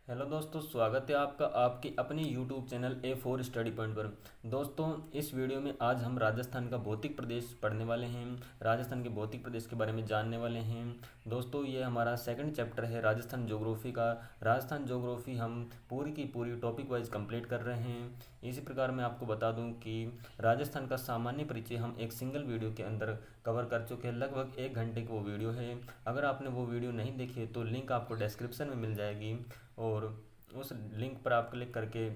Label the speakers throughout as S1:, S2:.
S1: Hello दोस्तों, स्वागत है आपका आपके अपने YouTube channel A4 study point पर। दोस्तों, इस वीडियो में आज हम राजस्थान का भौतिक प्रदेश पढ़ने वाले हैं। राजस्थान के भौतिक प्रदेश के बारे में जानने वाले हैं। दोस्तों, ये हमारा सेकंड चैप्टर है राजस्थान ज्योग्राफी का। राजस्थान ज्योग्राफी हम पूरी की पूरी टॉपिक वाइज कंप्लीट कर रहे हैं। इसी प्रकार मैं आपको बता दूं कि राजस्थान का सामान्य परिचय हम एक सिंगल वीडियो के अंदर कवर कर चुके हैं। लगभग 1 घंटे की वो वीडियो है। अगर आपने वो वीडियो नहीं देखी है तो लिंक आपको डिस्क्रिप्शन में मिल जाएगी और उस लिंक पर आप क्लिक करके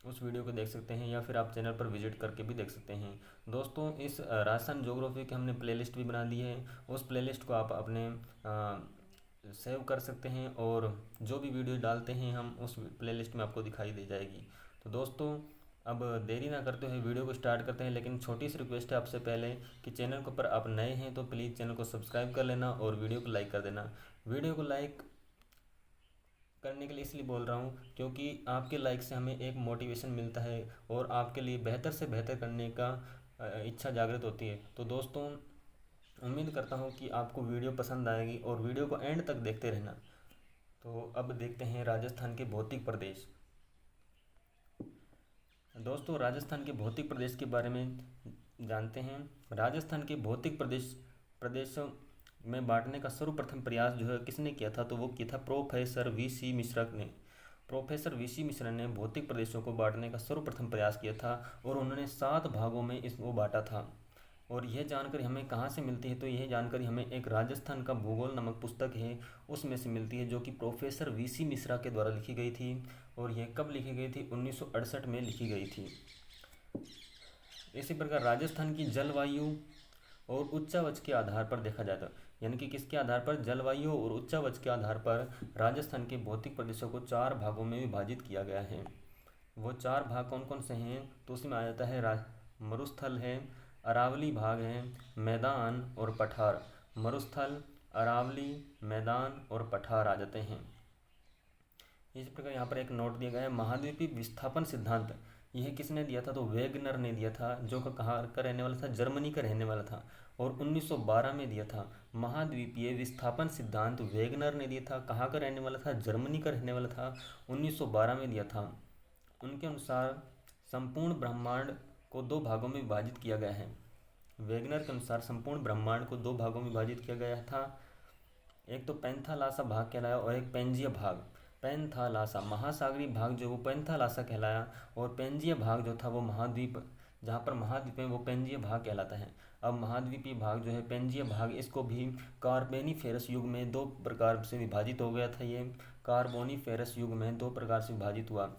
S1: उस वीडियो को देख सकते हैं, या फिर आप चैनल पर विजिट करके भी देख सकते हैं। दोस्तों, इस राजस्थान ज्योग्राफी की हमने प्लेलिस्ट भी बना दी है। उस प्लेलिस्ट को आप अपने सेव कर सकते हैं और जो भी वीडियो डालते हैं हम उस प्लेलिस्ट में आपको दिखाई दे जाएगी। तो दोस्तों, अब देरी ना करते हुए वीडियो को स्टार्ट करते हैं। लेकिन छोटी सी रिक्वेस्ट है आपसे पहले कि चैनल के ऊपर आप नए हैं तो प्लीज़ चैनल को सब्सक्राइब कर लेना और वीडियो को लाइक कर देना। वीडियो को लाइक करने के लिए इसलिए बोल रहा हूँ क्योंकि आपके लाइक से हमें एक मोटिवेशन मिलता है और आपके लिए बेहतर से बेहतर करने का इच्छा जागृत होती है। तो दोस्तों, उम्मीद करता हूँ कि आपको वीडियो पसंद आएगी और वीडियो को एंड तक देखते रहना। तो अब देखते हैं राजस्थान के भौतिक प्रदेश। दोस्तों, राजस्थान के भौतिक प्रदेश के बारे में जानते हैं। राजस्थान के भौतिक प्रदेशों में बांटने का सर्वप्रथम प्रयास जो है किसने किया था, तो वो किया था प्रोफेसर वी.सी. मिश्रा ने। Professor VC. मिश्रा ने भौतिक प्रदेशों को बांटने का सर्वप्रथम प्रयास किया था और उन्होंने 7 भागों में इसको बांटा था। और यह जानकारी हमें कहाँ से मिलती है, तो यह जानकारी हमें एक राजस्थान का भूगोल नामक पुस्तक है उसमें से मिलती है, जो कि प्रोफेसर वी.सी. मिश्रा के द्वारा लिखी गई थी। और यह कब लिखी गई थी? 1968 में लिखी गई थी। इसी प्रकार राजस्थान की जलवायु और उच्चावच के आधार पर देखा जाता है, यानी कि किसके आधार पर? जलवायु और उच्चावच के आधार पर राजस्थान के भौतिक प्रदेशों को 4 भागों में विभाजित किया गया है। वो 4 भाग कौन कौन से हैं? तो उसमें आ जाता है मरुस्थल है, अरावली भाग है, मैदान और पठार। मरुस्थल, अरावली, मैदान और पठार आ जाते हैं। इस प्रकार यहाँ पर एक नोट दिया गया है, महाद्वीपीय विस्थापन सिद्धांत। यह किसने दिया था? तो वेगनर ने दिया था, जो का कहाँ का रहने वाला था? जर्मनी का रहने वाला था और 1912 में दिया था। महाद्वीपीय विस्थापन सिद्धांत वेगनर ने दिया था। कहाँ का रहने वाला था? जर्मनी का रहने वाला था। 1912 में दिया था। उनके अनुसार संपूर्ण ब्रह्मांड को 2 भागों में विभाजित किया गया है। वेगनर के अनुसार संपूर्ण ब्रह्मांड को 2 भागों में विभाजित किया गया था। एक तो पैंथालासा भाग कहलाया और एक पेंजिया भाग। पैंथालासा महासागरीय भाग जो वो पैंथालासा कहलाया, और पेंजिया भाग जो था वो महाद्वीप, जहाँ पर महाद्वीप है वो पेंजिया भाग कहलाता है। अब महाद्वीपीय भाग जो है पेंजिया भाग, इसको भी कार्बोनिफेरस युग में 2 प्रकार से विभाजित हो गया था। ये कार्बोनिफेरस युग में 2 प्रकार से विभाजित हुआ,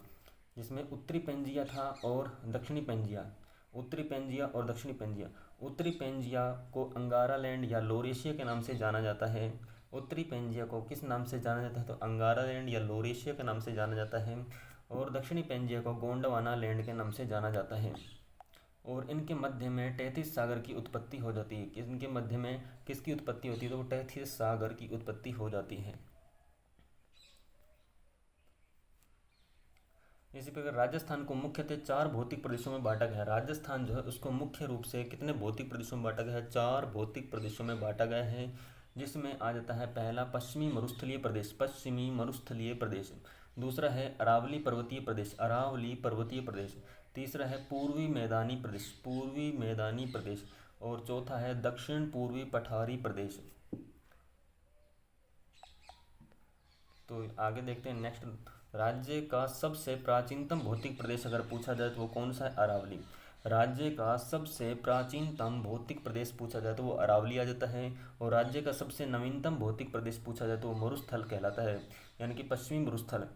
S1: जिसमें उत्तरी पेंजिया था और दक्षिणी पेंजिया। उत्तरी पेंजिया और दक्षिणी पेंजिया। उत्तरी पेंजिया को अंगारा लैंड या लोरेशिया के नाम से जाना जाता है। उत्तरी पेंजिया को किस नाम से जाना जाता है? तो अंगारा लैंड या लोरेशिया के नाम से जाना जाता है। और दक्षिणी पेंजिया को गोंडवाना लैंड के नाम से जाना जाता है। और इनके मध्य में तैतीस सागर की उत्पत्ति हो जाती है। इनके मध्य में किसकी उत्पत्ति होती है? तो वो तैतीस सागर की उत्पत्ति हो जाती है। इसी प्रकार राजस्थान को मुख्यतः 4 भौतिक प्रदेशों में बांटा गया है। राजस्थान जो है उसको मुख्य रूप से कितने भौतिक प्रदेशों में बांटा गया है? 4 भौतिक प्रदेशों में बांटा गया है, जिसमें आ जाता है पहला पश्चिमी मरुस्थलीय प्रदेश, पश्चिमी मरुस्थलीय प्रदेश। दूसरा है अरावली पर्वतीय प्रदेश, अरावली पर्वतीय प्रदेश। तीसरा है पूर्वी मैदानी प्रदेश, पूर्वी मैदानी प्रदेश। और चौथा है दक्षिण पूर्वी पठारी प्रदेश। तो आगे देखते हैं नेक्स्ट। राज्य का सबसे प्राचीनतम भौतिक प्रदेश अगर पूछा जाए तो वो कौन सा है? अरावली। राज्य का सबसे प्राचीनतम भौतिक प्रदेश पूछा जाए तो वो अरावली आ जाता है। और राज्य का सबसे नवीनतम भौतिक प्रदेश पूछा जाए तो वो मरुस्थल कहलाता है, यानी कि पश्चिमी मरुस्थल।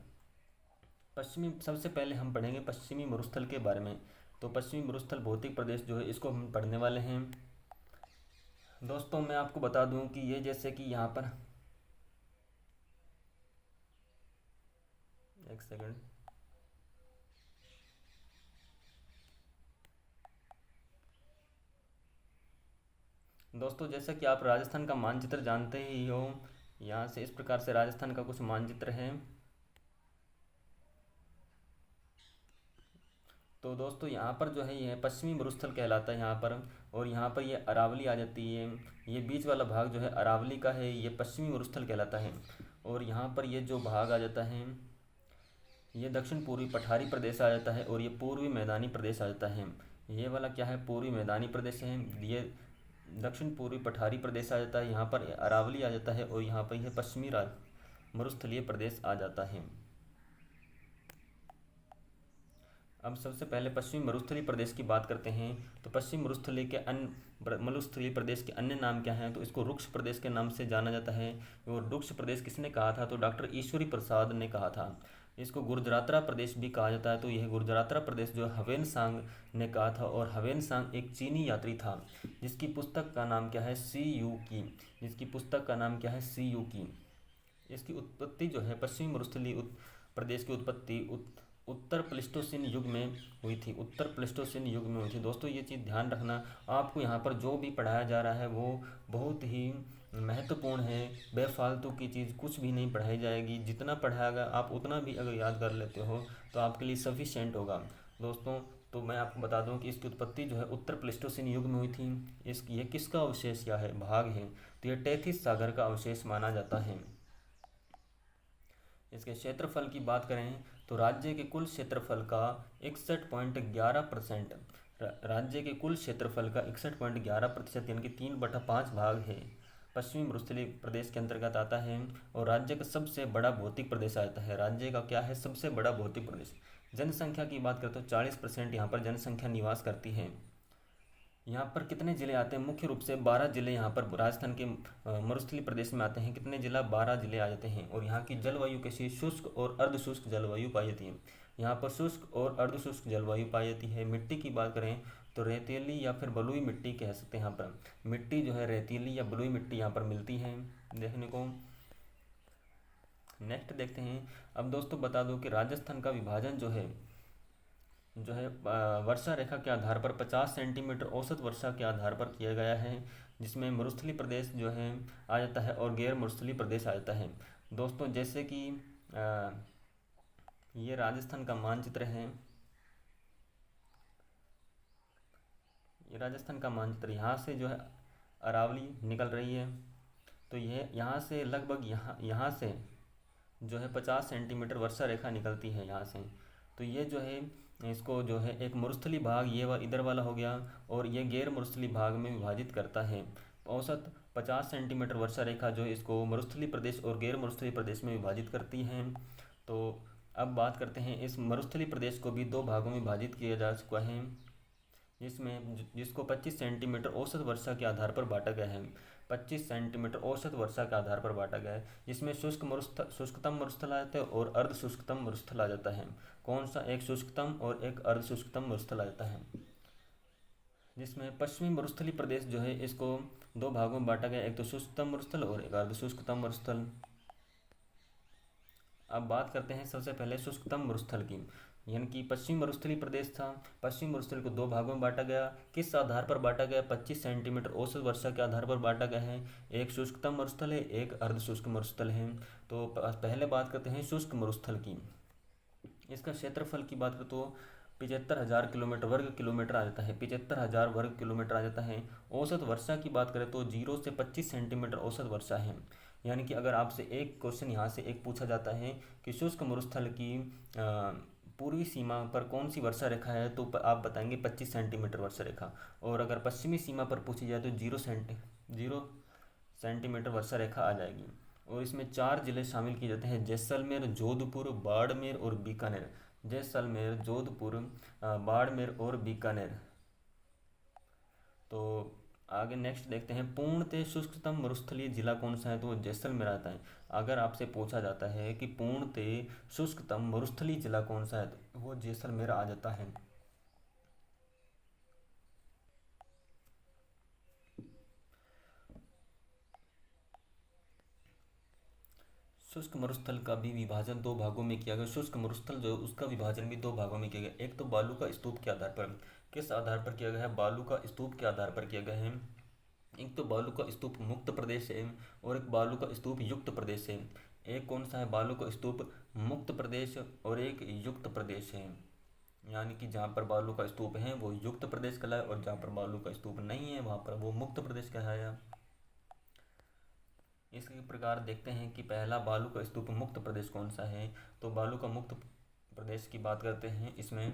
S1: पश्चिमी, सबसे पहले हम पढ़ेंगे पश्चिमी मरुस्थल के बारे में। तो पश्चिमी मरुस्थल भौतिक प्रदेश जो है इसको हम पढ़ने वाले हैं। दोस्तों, मैं आपको बता दूं कि ये जैसे कि यहाँ पर, एक सेकंड। दोस्तों, जैसा कि आप राजस्थान का मानचित्र जानते ही हो, यहाँ से इस प्रकार से राजस्थान का कुछ मानचित्र है। तो दोस्तों, यहाँ पर जो है ये पश्चिमी मरुस्थल कहलाता है यहाँ पर। और यहाँ पर ये अरावली आ जाती है। ये बीच वाला भाग जो है अरावली का है, ये पश्चिमी मरुस्थल कहलाता है। और यहाँ पर ये जो भाग आ जाता है ये दक्षिण पूर्वी पठारी प्रदेश आ जाता है और ये पूर्वी मैदानी प्रदेश आ जाता है। ये वाला क्या है, पूर्वी मैदानी प्रदेश है। ये दक्षिण पूर्वी पठारी प्रदेश आ जाता है, यहाँ पर अरावली आ जाता है और यहाँ पर यह पश्चिमी मरुस्थलीय प्रदेश आ जाता है। अब सबसे पहले पश्चिमी मरुस्थलीय प्रदेश की बात करते हैं। तो पश्चिमी मरुस्थलीय प्रदेश के अन्य नाम क्या हैं, तो इसको रुक्ष प्रदेश के नाम से जाना जाता है। और रुक्ष प्रदेश किसने कहा था, तो डॉक्टर ईश्वरी प्रसाद ने कहा था। इसको गुर्जरातरा प्रदेश भी कहा जाता है। तो यह गुर्जरातरा प्रदेश जो हवेन सांग ने कहा था, और हवेन सांग एक चीनी यात्री था जिसकी पुस्तक का नाम क्या है, सी यू की। जिसकी पुस्तक का नाम क्या है, सी यू की। इसकी उत्पत्ति जो है पश्चिमी मरुस्थलीय प्रदेश की उत्पत्ति उत्तर प्लेस्टोसीन युग में हुई थी। उत्तर प्लेस्टोसीन युग में हुई थी। दोस्तों ये चीज़ ध्यान रखना, आपको यहाँ पर जो भी पढ़ाया जा रहा है वो बहुत ही महत्वपूर्ण है। बेफालतू की चीज़ कुछ भी नहीं पढ़ाई जाएगी। जितना पढ़ाएगा आप उतना भी अगर याद कर लेते हो तो आपके लिए सफिशिएंट होगा। दोस्तों तो मैं आपको बता दूं कि इसकी उत्पत्ति जो है उत्तर प्लेस्टोसीन युग में हुई थी। ये किसका अवशेष या है, भाग है, तो यह टेथिस सागर का अवशेष माना जाता है। इसके क्षेत्रफल की बात करें तो राज्य के कुल क्षेत्रफल का 61.11%, राज्य के कुल क्षेत्रफल का 61.11% यानी कि 3/5 भाग है पश्चिमी मरुस्थलीय प्रदेश के अंतर्गत आता है। और राज्य का सबसे बड़ा भौतिक प्रदेश आता है। राज्य का क्या है, सबसे बड़ा भौतिक प्रदेश। जनसंख्या की बात करें तो 40% यहाँ पर जनसंख्या निवास करती है। यहाँ पर कितने ज़िले आते हैं, मुख्य रूप से 12 ज़िले यहाँ पर राजस्थान के मरुस्थलीय प्रदेश में आते हैं। कितने ज़िला, 12 ज़िले आ जाते हैं। और यहाँ की जलवायु कैसी, शुष्क और अर्धशुष्क जलवायु पाई जाती है। यहाँ पर शुष्क और अर्धशुष्क जलवायु पाई जाती है। मिट्टी की बात करें तो रेतीली या फिर बलुई मिट्टी कह सकते हैं। यहाँ पर मिट्टी जो है रेतीली या बलुई मिट्टी यहाँ पर मिलती है देखने को। नेक्स्ट देखते हैं। अब दोस्तों बता दो कि राजस्थान का विभाजन जो है वर्षा रेखा के आधार पर 50 सेंटीमीटर औसत वर्षा के आधार पर किया गया है, जिसमें मरुस्थलीय प्रदेश जो है आ जाता है और गैर मरुस्थलीय प्रदेश आ जाता है। दोस्तों जैसे कि ये राजस्थान का मानचित्र है। ये राजस्थान का मानचित्र, यहाँ से जो है अरावली निकल रही है। तो यह यहाँ से लगभग यहाँ से जो है 50 सेंटीमीटर वर्षा रेखा निकलती है यहाँ से। तो ये जो है इसको जो है एक मरुस्थलीय भाग इधर वाला हो गया और ये गैर मरुस्थलीय भाग में विभाजित करता है। औसत 50 सेंटीमीटर वर्षा रेखा जो है इसको मरुस्थलीय प्रदेश और गैर मरुस्थलीय प्रदेश में विभाजित करती है। तो अब बात करते हैं, इस मरुस्थलीय प्रदेश को भी 2 भागों में विभाजित किया जा चुका है, जिसको 25 सेंटीमीटर औसत वर्षा के आधार पर बांटा गया है। 25 सेंटीमीटर औसत वर्षा के आधार पर बांटा गया है, जिसमें शुष्कतम मरुस्थल आ जाता है और अर्ध शुष्कतम मरुस्थल आ जाता है। कौन सा, एक शुष्कतम और एक अर्ध शुष्कतम मरुस्थल आ जाता है। जिसमें पश्चिमी मरुस्थलीय प्रदेश जो है इसको 2 भागों में बांटा गया, एक तो शुष्कतम मरुस्थल और एक अर्ध शुष्कतम मरुस्थल। अब बात करते हैं सबसे पहले शुष्कतम मरुस्थल की, यानी कि पश्चिमी मरुस्थलीय प्रदेश था। पश्चिमी मरुस्थल को 2 भागों में बांटा गया। किस आधार पर बांटा गया, 25 सेंटीमीटर औसत वर्षा के आधार पर बांटा गया है। एक शुष्कतम मरुस्थल है, एक अर्ध शुष्क मरुस्थल है। तो पहले बात करते हैं शुष्क मरुस्थल की। इसका क्षेत्रफल की बात करें तो 75,000 वर्ग किलोमीटर आ जाता है। 75,000 वर्ग किलोमीटर आ जाता है। औसत वर्षा की बात करें तो 0 से 25 सेंटीमीटर औसत वर्षा है। यानी कि अगर आपसे एक क्वेश्चन यहाँ से एक पूछा जाता है कि शुष्क मरुस्थल की पूर्वी सीमा पर कौन सी वर्षा रेखा है, तो आप बताएंगे 25 सेंटीमीटर वर्षा रेखा। और अगर पश्चिमी सीमा पर पूछी जाए तो 0 सेंटीमीटर वर्षा रेखा आ जाएगी। और इसमें 4 जिले शामिल किए जाते हैं, जैसलमेर, जोधपुर, बाड़मेर और बीकानेर। जैसलमेर, जोधपुर, बाड़मेर और बीकानेर। तो आगे नेक्स्ट देखते हैं, पूर्णतः शुष्कतम मरुस्थलीय जिला कौन सा है, तो वो जैसलमेर आता है। अगर आपसे पूछा जाता है कि पूर्णतः शुष्कतम मरुस्थलीय जिला कौन सा है, तो वो जैसलमेर आ जाता है। शुष्क मरुस्थल का भी विभाजन 2 भागों में किया गया। शुष्क मरुस्थल जो उसका विभाजन भी 2 भागों में किया गया। एक तो बालू का स्तूप के आधार पर, किस आधार पर किया गया है, बालू का स्तूप के आधार पर किया गया है। एक तो बालू का स्तूप मुक्त प्रदेश है और एक बालू का स्तूप युक्त प्रदेश है। एक कौन सा है, बालू का स्तूप मुक्त प्रदेश और एक युक्त प्रदेश है। यानी कि जहाँ पर बालू का स्तूप है वो युक्त प्रदेश कहलाया और जहाँ पर बालू का स्तूप नहीं है वहाँ पर वो मुक्त प्रदेश कहलाया। इसी प्रकार देखते हैं कि पहला बालू का स्तूप मुक्त प्रदेश कौन सा है, तो बालू का मुक्त प्रदेश की बात करते हैं इसमें,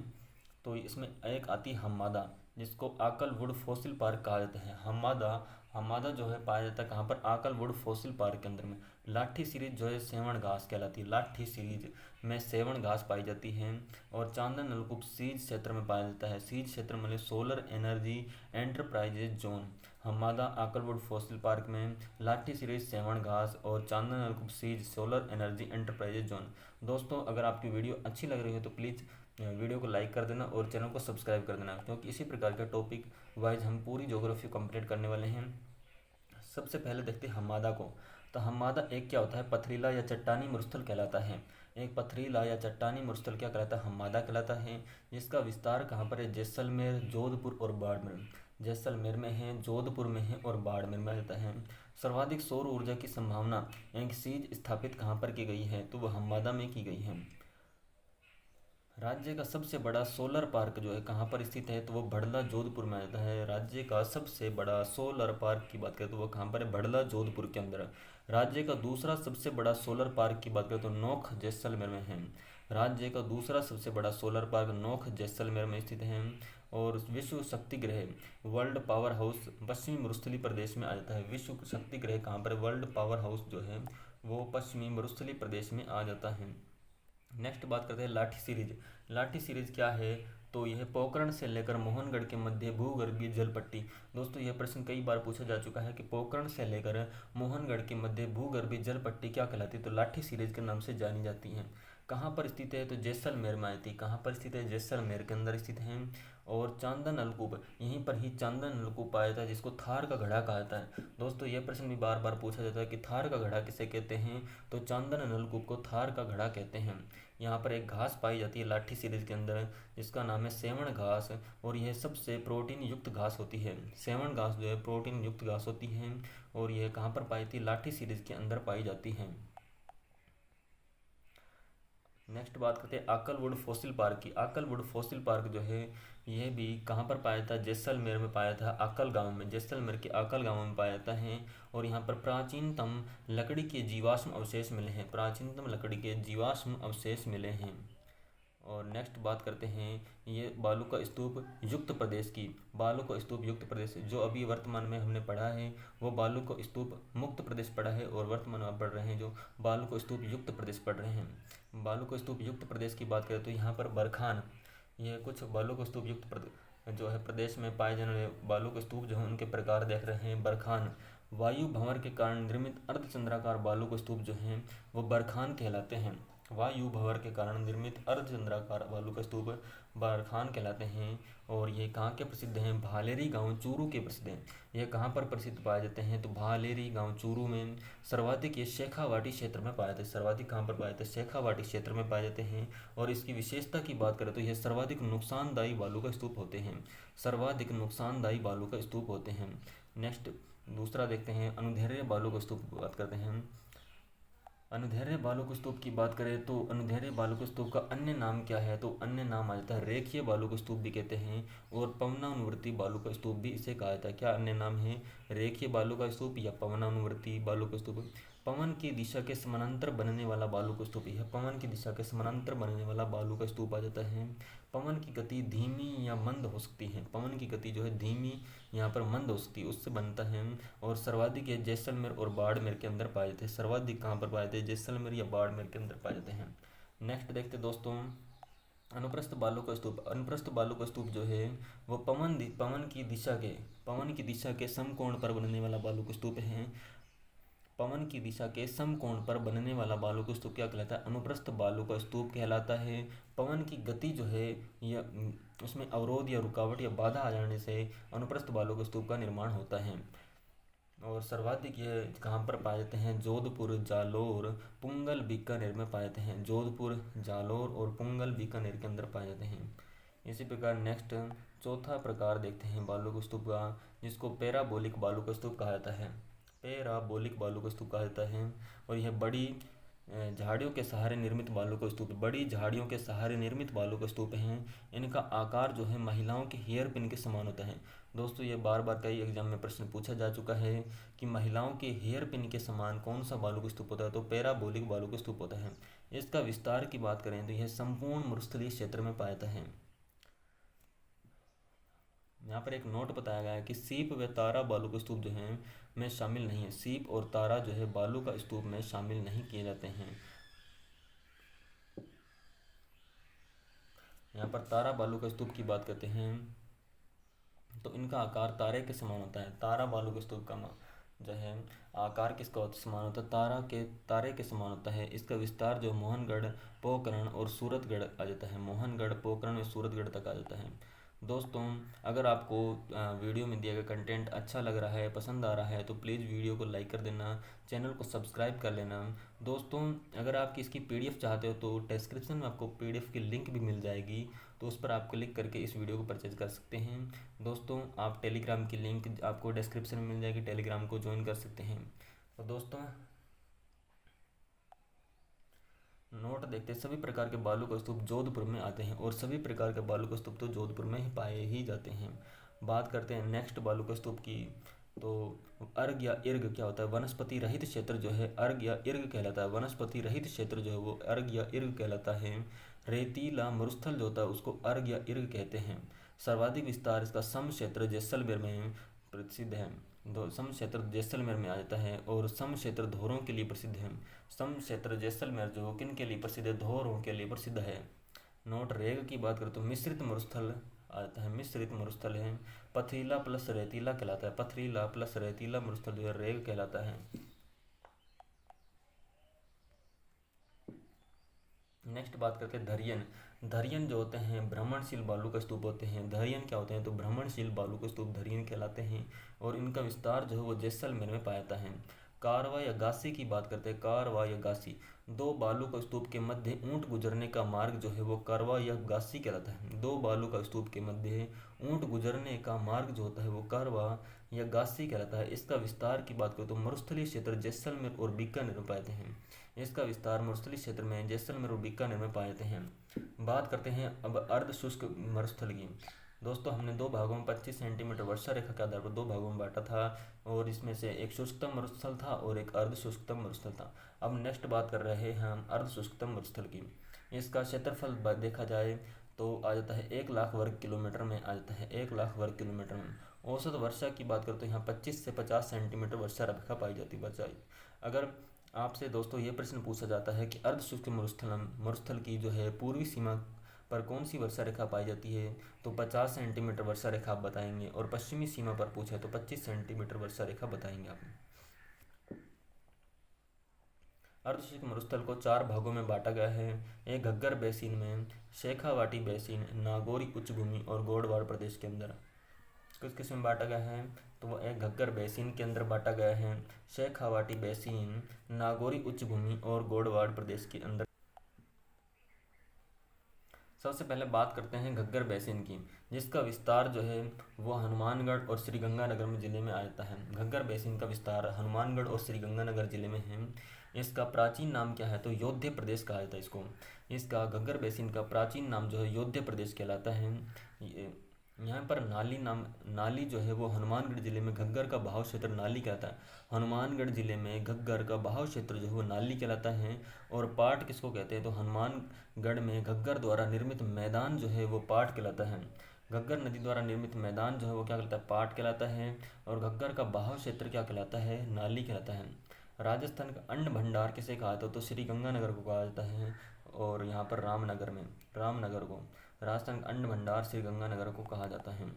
S1: तो इसमें एक आती है हम्मादा, जिसको आकलवुड फॉसिल पार्क कहा जाता है। हम्मादा, हम्मादा जो है पाया जाता है कहाँ पर, आकलवुड फॉसिल पार्क के अंदर में। लाठी सीरीज जो है सेवण घास कहलाती है, लाठी सीरीज में सेवण घास पाई जाती है। और चांदन नलकूप सीज क्षेत्र में पाया जाता है, सीज क्षेत्र मतलब सोलर एनर्जी एंटरप्राइजेज जोन। हम्मादा आकलवुड फॉसिल पार्क में लाठी सीरीज सेवण घास और चांदन नलकूप सीज सोलर एनर्जी एंटरप्राइजेज जोन। दोस्तों अगर आपकी वीडियो अच्छी लग रही हो तो प्लीज़ वीडियो को लाइक कर देना और चैनल को सब्सक्राइब कर देना, क्योंकि इसी प्रकार के टॉपिक वाइज हम पूरी ज्योग्राफी कंप्लीट करने वाले हैं। सबसे पहले देखते हैं हम्मादा को। तो हम्मादा एक क्या होता है, पथरीला या चट्टानी मरुस्थल कहलाता है। एक पथरीला या चट्टानी मरुस्थल क्या कहलाता है, हम्मादा कहलाता है। जिसका विस्तार कहाँ पर है, जैसलमेर, जोधपुर और बाड़मेर। जैसलमेर में है, जोधपुर में है और बाड़मेर में रहता है। सर्वाधिक सौर ऊर्जा की संभावना एक सीज स्थापित कहाँ पर की गई है, तो वह हम्मादा में की गई है। राज्य का सबसे बड़ा सोलर पार्क जो है कहाँ पर स्थित है, तो वो भड़ला जोधपुर में आता है। राज्य का सबसे बड़ा सोलर पार्क की बात करें तो वो कहाँ पर है, भड़ला जोधपुर के अंदर। राज्य का दूसरा सबसे बड़ा सोलर पार्क की बात करें तो नोख जैसलमेर में है। राज्य का दूसरा सबसे बड़ा सोलर पार्क नोख जैसलमेर में स्थित है। और विश्व शक्ति ग्रह वर्ल्ड पावर हाउस पश्चिमी मरुस्थली प्रदेश में आ जाता है। विश्व शक्ति ग्रह कहाँ पर, वर्ल्ड पावर हाउस जो है वो पश्चिमी मरुस्थली प्रदेश में आ जाता है। नेक्स्ट बात करते हैं लाठी सीरीज। लाठी सीरीज क्या है, तो यह पोखरण से लेकर मोहनगढ़ के मध्य भूगर्भीय जल पट्टी। दोस्तों यह प्रश्न कई बार पूछा जा चुका है कि पोखरण से लेकर मोहनगढ़ के मध्य भूगर्भीय जल पट्टी क्या कहलाती है, तो लाठी सीरीज के नाम से जानी जाती है। कहाँ पर स्थित है, तो जैसलमेर में आती है। कहाँ पर स्थित है, जैसलमेर के अंदर स्थित है। और चांदन नलकूप, यहीं पर ही चांदन नलकूप पाया जाता है, जिसको थार का घड़ा कहा जाता है। दोस्तों यह प्रश्न भी बार बार पूछा जाता है कि थार का घड़ा किसे कहते हैं, तो चांदन नलकूप को थार का घड़ा कहते हैं। यहाँ पर एक घास पाई जाती है लाठी सीरीज के अंदर, जिसका नाम है सेवण घास, और यह सबसे प्रोटीन युक्त घास होती है। सेवण घास जो है प्रोटीन युक्त घास होती है, और यह कहाँ पर पाई जाती है, लाठी सीरीज के अंदर पाई जाती है। नेक्स्ट बात करते हैं आकलवुड फॉसिल पार्क की। आकलवुड फॉसिल पार्क जो है यह भी कहाँ पर पाया जाता है, जैसलमेर में पाया था, आकल गांव में, जैसलमेर के आकल गांव में पाया जाता है। और यहाँ पर प्राचीनतम लकड़ी के जीवाश्म अवशेष मिले हैं, प्राचीनतम लकड़ी के जीवाश्म अवशेष मिले हैं। और नेक्स्ट बात करते हैं ये बालू का स्तूप युक्त प्रदेश की। बालू का स्तूप युक्त प्रदेश जो अभी वर्तमान में हमने पढ़ा है वो बालू का स्तूप मुक्त प्रदेश पढ़ा है, और वर्तमान में पढ़ रहे हैं जो बालू का स्तूप युक्त प्रदेश पढ़ रहे हैं। बालू का स्तूप युक्त प्रदेश की बात करें तो यहाँ पर बरखान, ये कुछ बालू का स्तूप युक्त जो है प्रदेश में पाए जाने वाले बालू के स्तूप जो है उनके प्रकार देख रहे हैं। बरखान, वायु भंवर के कारण निर्मित अर्धचंद्राकार बालू के स्तूप जो हैं वो बरखान कहलाते हैं। वायु भंवर के कारण निर्मित अर्धचंद्राकार बालू का स्तूप बरखान कहलाते हैं। और ये कहाँ के प्रसिद्ध हैं, भालेरी गांव चूरू के प्रसिद्ध हैं। ये कहाँ पर प्रसिद्ध पाए जाते हैं, तो भालेरी गांव चूरू में। सर्वाधिक ये शेखावाटी क्षेत्र में पाए जाते हैं। सर्वाधिक कहाँ पर पाए जाते हैं, शेखावाटी क्षेत्र में पाए जाते हैं। और इसकी विशेषता की बात करें तो यह सर्वाधिक नुकसानदायी बालू का स्तूप होते हैं, सर्वाधिक नुकसानदायी बालू का स्तूप होते हैं। नेक्स्ट दूसरा देखते हैं अनुदैर्ध्य बालू का स्तूप की बात करते हैं। अनुदैर्ध्य बालू के स्तूप की बात करें तो अनुदैर्ध्य बालू के स्तूप का अन्य नाम क्या है, तो अन्य नाम आ जाता है रेखीय बालू का स्तूप भी कहते हैं, और पवनानुवर्ती बालू का स्तूप भी इसे कहा जाता है। क्या अन्य नाम है, रेखीय बालू का स्तूप या पवनानुवर्ती बालू का स्तूप। पवन की दिशा के समानांतर बनने वाला बालू का स्तूप, यह पवन की दिशा के समानांतर बनने वाला बालू का स्तूप आ जाता है। पवन की गति धीमी या मंद हो सकती है, पवन की गति जो है धीमी यहाँ पर मंद हो सकती है, उससे बनता है। और सर्वाधिक ये जैसलमेर और बाड़मेर के अंदर पाए जाते हैं। सर्वाधिक कहाँ पर पाए जाते हैं, जैसलमेर या बाड़मेर के अंदर पाए जाते हैं। नेक्स्ट देखते दोस्तों अनुप्रस्थ बालू का स्तूप। अनुप्रस्थ बालू का स्तूप जो है वो पवन की दिशा के समकोण पर बनने वाला बालू का स्तूप है। पवन की दिशा के समकोण पर बनने वाला बालू का स्तूप क्या कहलाता है, अनुप्रस्थ बालू का स्तूप कहलाता है। पवन की गति जो है या उसमें अवरोध या रुकावट या बाधा आ जाने से अनुप्रस्थ बालू के स्तूप का निर्माण होता है। और सर्वाधिक यह कहाँ पर पाए जाते हैं, जोधपुर, जालोर, पुंगल, बीकानेर में पाए जाते हैं। जोधपुर, जालोर और पुंगल, बीकानेर के अंदर पाए जाते हैं। इसी प्रकार नेक्स्ट चौथा प्रकार देखते हैं बालू के स्तूप का, जिसको पैराबोलिक बालू का स्तूप कहा जाता है। पैराबोलिक बालू का स्तूप कहा जाता है। और यह बड़ी झाड़ियों के सहारे निर्मित बालू का स्तूप, बड़ी झाड़ियों के सहारे निर्मित बालू का स्तूप हैं। इनका आकार जो है महिलाओं के हेयर पिन के समान होता है। दोस्तों ये बार बार कई एग्जाम में प्रश्न पूछा जा चुका है कि महिलाओं के हेयर पिन के समान कौन सा बालू का स्तूप होता है, तो पैराबोलिक बालू का स्तूप होता है। इसका विस्तार की बात करें तो यह संपूर्ण मरुस्थलीय क्षेत्र में पाया जाता है। यहाँ पर एक नोट बताया गया है कि सीप व तारा बालू का स्तूप जो है में शामिल नहीं है। सीप और तारा जो है बालू का स्तूप में शामिल नहीं किए जाते हैं। यहाँ पर तारा बालू का स्तूप की बात करते हैं तो इनका आकार तारे के समान होता है। तारा बालू के स्तूप का जो है आकार किसका समान होता है, तारे के समान होता है। इसका विस्तार जो मोहनगढ़, पोखरण और सूरतगढ़ आ जाता है। मोहनगढ़, पोखरण और सूरतगढ़ तक आ जाता है। दोस्तों अगर आपको वीडियो में दिया गया कंटेंट अच्छा लग रहा है, पसंद आ रहा है, तो प्लीज़ वीडियो को लाइक कर देना, चैनल को सब्सक्राइब कर लेना। दोस्तों अगर आप इसकी पीडीएफ चाहते हो तो डिस्क्रिप्शन में आपको पीडीएफ की लिंक भी मिल जाएगी, तो उस पर आप क्लिक करके इस वीडियो को परचेज कर सकते हैं। दोस्तों आप टेलीग्राम की लिंक आपको डिस्क्रिप्शन में मिल जाएगी, टेलीग्राम को ज्वाइन कर सकते हैं। तो दोस्तों नोट देखते हैं, सभी प्रकार के बालू का स्तूप जोधपुर में आते हैं और सभी प्रकार के बालू का स्तूप तो जोधपुर में ही पाए ही जाते हैं। बात करते हैं नेक्स्ट बालू का स्तूप की, तो अर्घ या इर्ग क्या होता है। वनस्पति रहित क्षेत्र जो है अर्घ या इर्ग कहलाता है। वनस्पति रहित क्षेत्र जो है वो अर्घ या इर्ग कहलाता है। रेतीला मरुस्थल जो होता है उसको अर्घ या इर्ग कहते हैं। सर्वाधिक विस्तार इसका सम क्षेत्र जैसलमेर में प्रसिद्ध है। सम क्षेत्र जैसलमेर में आ जाता है और सम क्षेत्र धोरों के लिए प्रसिद्ध है। सम क्षेत्र जैसलमेर जो किन के लिए प्रसिद्ध है, धोरों के लिए प्रसिद्ध है। नोट रेग की बात करें तो मिश्रित मरुस्थल आ जाता है। मिश्रित मरुस्थल है, पथरीला प्लस रेतीला कहलाता है। पथरीला प्लस रेतीला मरुस्थल जो है रेग कहलाता है। नेक्स्ट बात करते हैं धरियन। धरियन जो होते हैं भ्रमणशील बालू का स्तूप होते हैं। धरियन क्या होते हैं, तो भ्रमणशील बालू का स्तूप धरियन कहलाते हैं और इनका विस्तार जो है वो जैसलमेर में पाया जाता है। कारवा या गासी की बात करते हैं। कारवा या गासी, दो बालू का स्तूप के मध्य ऊंट गुजरने का मार्ग जो है वो कारवा या गासी कहलाता है। दो बालू का स्तूप के मध्य ऊंट गुजरने का मार्ग जो होता है वो कारवा या गासी कहलाता है। इसका विस्तार की बात करें तो मरुस्थलीय क्षेत्र जैसलमेर और बीकानेर में पाए जाते हैं। इसका विस्तार मरुस्थलीय क्षेत्र में जैसलमेर और बीकानेर में पाए जाते हैं। बात करते हैं अब अर्ध शुष्क मरुस्थल की। दोस्तों हमने दो भागों में 25 सेंटीमीटर वर्षा रेखा के आधार पर दो भागों में बांटा था और इसमें से एक शुष्कतम मरुस्थल था और एक अर्ध शुष्कतम मरुस्थल था। अब नेक्स्ट बात कर रहे हैं हम अर्ध शुष्कतम मरुस्थल की। इसका क्षेत्रफल देखा जाए तो आ जाता है 1,00,000 वर्ग किलोमीटर में आ जाता है। 1,00,000 वर्ग किलोमीटर में औसत वर्षा की बात करें तो यहाँ 25 से 50 सेंटीमीटर वर्षा रेखा पाई जाती है। अगर आपसे दोस्तों ये प्रश्न पूछा जाता है कि अर्ध शुष्क मरुस्थल की जो है पूर्वी सीमा पर कौन सी वर्षा रेखा पाई जाती है, तो 50 सेंटीमीटर वर्षा रेखा आप बताएंगे और पश्चिमी सीमा पर पूछे तो 25 सेंटीमीटर वर्षा रेखा बताएंगे आप। अर्धशुष्क मरुस्थल को चार भागों में बांटा गया है। एक घग्गर बेसिन में, शेखावाटी बेसिन, नागौरी उच्च भूमि और गोडवाड़ प्रदेश के अंदर। किस किस में बांटा गया है, तो वह एक घग्गर बेसिन के अंदर बांटा गया है, शेखावाटी बेसिन, नागौरी उच्च भूमि और गोडवाड़ प्रदेश के अंदर। सबसे पहले बात करते हैं घग्गर बेसिन की, जिसका विस्तार जो है वो हनुमानगढ़ और श्रीगंगानगर में ज़िले में आ जाता है। घग्गर बेसिन का विस्तार हनुमानगढ़ और श्रीगंगानगर ज़िले में है। इसका प्राचीन नाम क्या है, तो योध्य प्रदेश कहा जाता है इसको। इसका घग्गर बेसिन का प्राचीन नाम जो है योध्य प्रदेश कहलाता है। यहाँ पर नाली जो है वो हनुमानगढ़ जिले में घग्गर का बहाव क्षेत्र नाली कहलाता है। हनुमानगढ़ जिले में घग्गर का बहाव क्षेत्र जो है वो नाली कहलाता है। और पाट किसको कहते हैं, तो हनुमानगढ़ में घग्गर द्वारा निर्मित मैदान जो है वो पाट कहलाता है। घग्गर नदी द्वारा निर्मित मैदान जो है वो क्या कहलाता है, पाट कहलाता है। और घग्गर का बहाव क्षेत्र क्या कहलाता है, नाली कहलाता है। राजस्थान का अन्न भंडार किसे कहा जाता है, तो श्री गंगानगर को कहा जाता है। और यहाँ पर रामनगर को राजस्थान का अन्न भंडार श्री गंगानगर को कहा जाता है।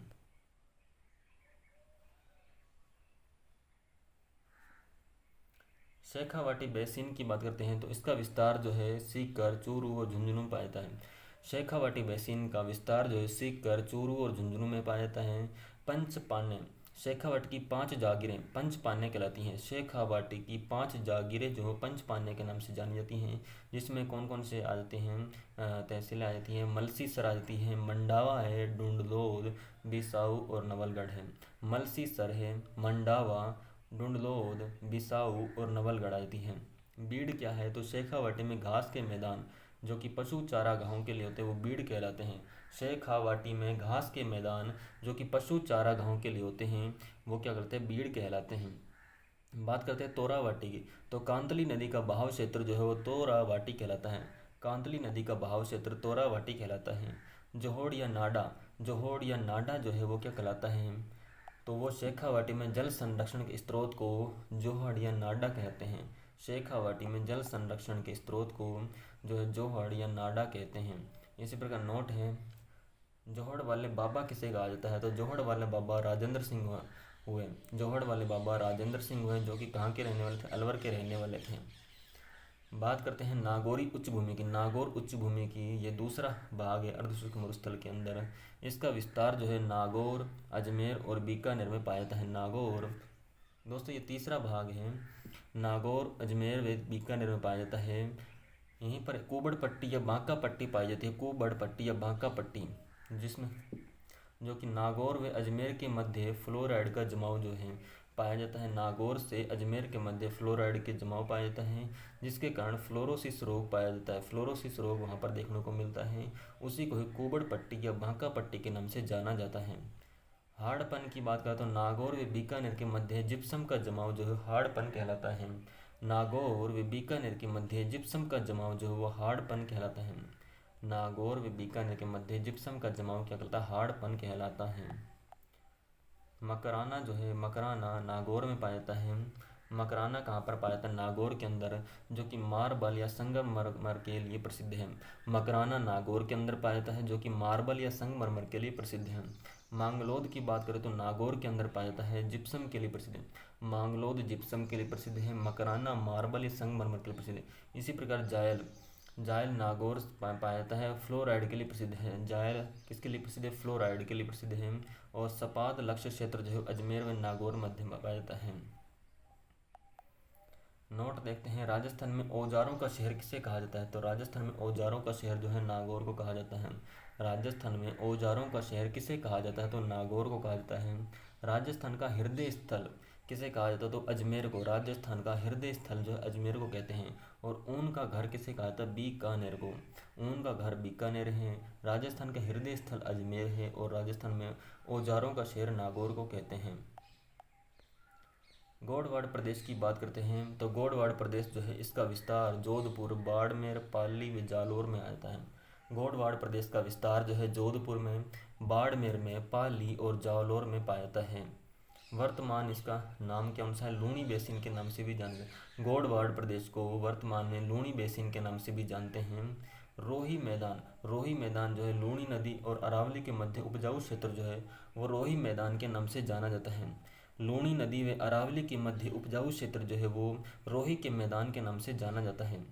S1: शेखावाटी बेसिन की बात करते हैं तो इसका विस्तार जो है सीकर, चूरू और झुंझुनू में पाया जाता है। शेखावाटी बेसिन का विस्तार जो है सीकर, चूरू और झुंझुनू में पाया जाता है। पंचपान्य, शेखावाटी की 5 जागीरें पंचपान्य कहलाती हैं। शेखावाटी की 5 जागीरें जो पंचपान्य के नाम से जानी जाती हैं, जिसमें कौन कौन से आ जाते हैं, तहसीलें आ जाती हैं। मलसीसर आ जाती है, मंडावा है, डुंडलोद, बिसाऊ और नवलगढ़ है। मलसीसर है, मंडावा, डुंडलोद, बिसाऊ और नवलगढ़ आ जाती हैं। बीड़ क्या है? तो शेखावाटी में घास के मैदान जो कि पशु चारागाहों के लिए होते हैं वो बीड़ कहलाते हैं। शेखावाटी में घास के मैदान जो कि पशु चारागाहों के लिए होते हैं वो क्या करते हैं? बीड़ कहलाते हैं। बात करते हैं तोरावाटी की। तो कांतली नदी का बहाव क्षेत्र जो है वो तोरावाटी कहलाता है। कांतली नदी का बहाव क्षेत्र तोरावाटी कहलाता है। जोहोड़ या नाडा जो है वो क्या कहलाता है? तो वो शेखावाटी में जल संरक्षण के स्रोत को जोहड़ या नाडा कहते हैं। शेखावाटी में जल संरक्षण के स्रोत को जो है जोहड़ या नाडा कहते हैं। इसी प्रकार नोट है, जोहड़ वाले बाबा किसे कहा जाता है? तो जोहड़ वाले बाबा राजेंद्र सिंह हुए। जोहड़ वाले बाबा राजेंद्र सिंह हुए जो कि कहाँ के रहने वाले थे? अलवर के रहने वाले थे। बात करते हैं नागौरी उच्च भूमि की। नागौर उच्च भूमि की ये दूसरा भाग है अर्धशुष्क मरुस्थल के अंदर। इसका विस्तार जो है नागौर, अजमेर और बीकानेर में पाया जाता है। नागौर दोस्तों ये तीसरा भाग है। नागौर, अजमेर व बीकानेर में पाया जाता है। यहीं पर कुबड़ पट्टी या बांका पट्टी पाई जाती है। कुबड़ पट्टी या बांका पट्टी, जिसमें जो कि नागौर व अजमेर के मध्य फ्लोराइड का जमाव जो है पाया जाता है। नागौर से अजमेर के मध्य फ्लोराइड के जमाव पाया जाता है, जिसके कारण फ्लोरोसिस रोग पाया जाता है। फ्लोरोसिस रोग वहाँ पर देखने को मिलता है। उसी को ही कुबड़ पट्टी या बांका पट्टी के नाम से जाना जाता है। हार्डपन की बात करें तो नागौर व बीकानेर के मध्य जिप्सम का जमाव जो है हार्डपन कहलाता है। नागौर व बीकानेर के मध्य जिप्सम का जमाव जो है वो हार्डपन कहलाता है। नागौर व बीकानेर के मध्य जिप्सम का जमाव क्या कहलाता है? हार्डपन कहलाता है। मकराना जो है, मकराना नागौर में पाया जाता है। मकराना कहाँ पर पाया जाता है? नागौर के अंदर, जो कि मार्बल या संगमरमर के लिए प्रसिद्ध है। मकराना नागौर के अंदर पाया जाता है जो कि मार्बल या संगमरमर के लिए प्रसिद्ध है। मांगलोद की बात करें तो नागौर के अंदर पाया जाता है, जिप्सम के लिए प्रसिद्ध है। मांगलोद जिप्सम के लिए प्रसिद्ध है। मकराना मार्बल या संगमरमर के लिए प्रसिद्ध है। इसी प्रकार जायल, जायल नागौर पाया जाता है, फ्लोराइड के लिए प्रसिद्ध है। जायल किसके लिए प्रसिद्ध है? फ्लोराइड के लिए प्रसिद्ध है। और सपाट लक्ष्य क्षेत्र जो है अजमेर व नागौर मध्य में पाया जाता है। नोट देखते हैं, राजस्थान में औजारों का शहर किसे कहा जाता है? तो राजस्थान में औजारों का शहर जो है नागौर को कहा जाता है। राजस्थान में औजारों का शहर किसे कहा जाता है? तो नागौर को कहा जाता है। राजस्थान का हृदय स्थल किसे कहा जाता है? तो अजमेर को। राजस्थान का हृदय स्थल जो है अजमेर को कहते हैं। और ऊन का घर किसे कहा जाता है? बीकानेर को। ऊन का घर बीकानेर है। राजस्थान का हृदय स्थल अजमेर है और राजस्थान में औजारों का शहर नागौर को कहते हैं। गौड़वाड़ प्रदेश की बात करते हैं तो गौड़वाड़ प्रदेश जो है इसका विस्तार जोधपुर, बाड़मेर, पाली व जालौर में आता है। गौड़वाड़ प्रदेश का विस्तार जो है जोधपुर में, बाड़मेर में, पाली और जालौर में पाया जाता है। वर्तमान इसका नाम क्या सा है? लूणी बेसिन के नाम से भी जानते हैं। गौड़वाड़ प्रदेश को वर्तमान में लूणी बेसिन के नाम से भी जानते हैं। रोही मैदान, रोही मैदान जो है लूणी नदी और अरावली के मध्य उपजाऊ क्षेत्र जो है वो रोही मैदान के नाम से जाना जाता है। लूणी नदी व अरावली के मध्य उपजाऊ क्षेत्र जो है वो रोही के मैदान के नाम से जाना जाता है।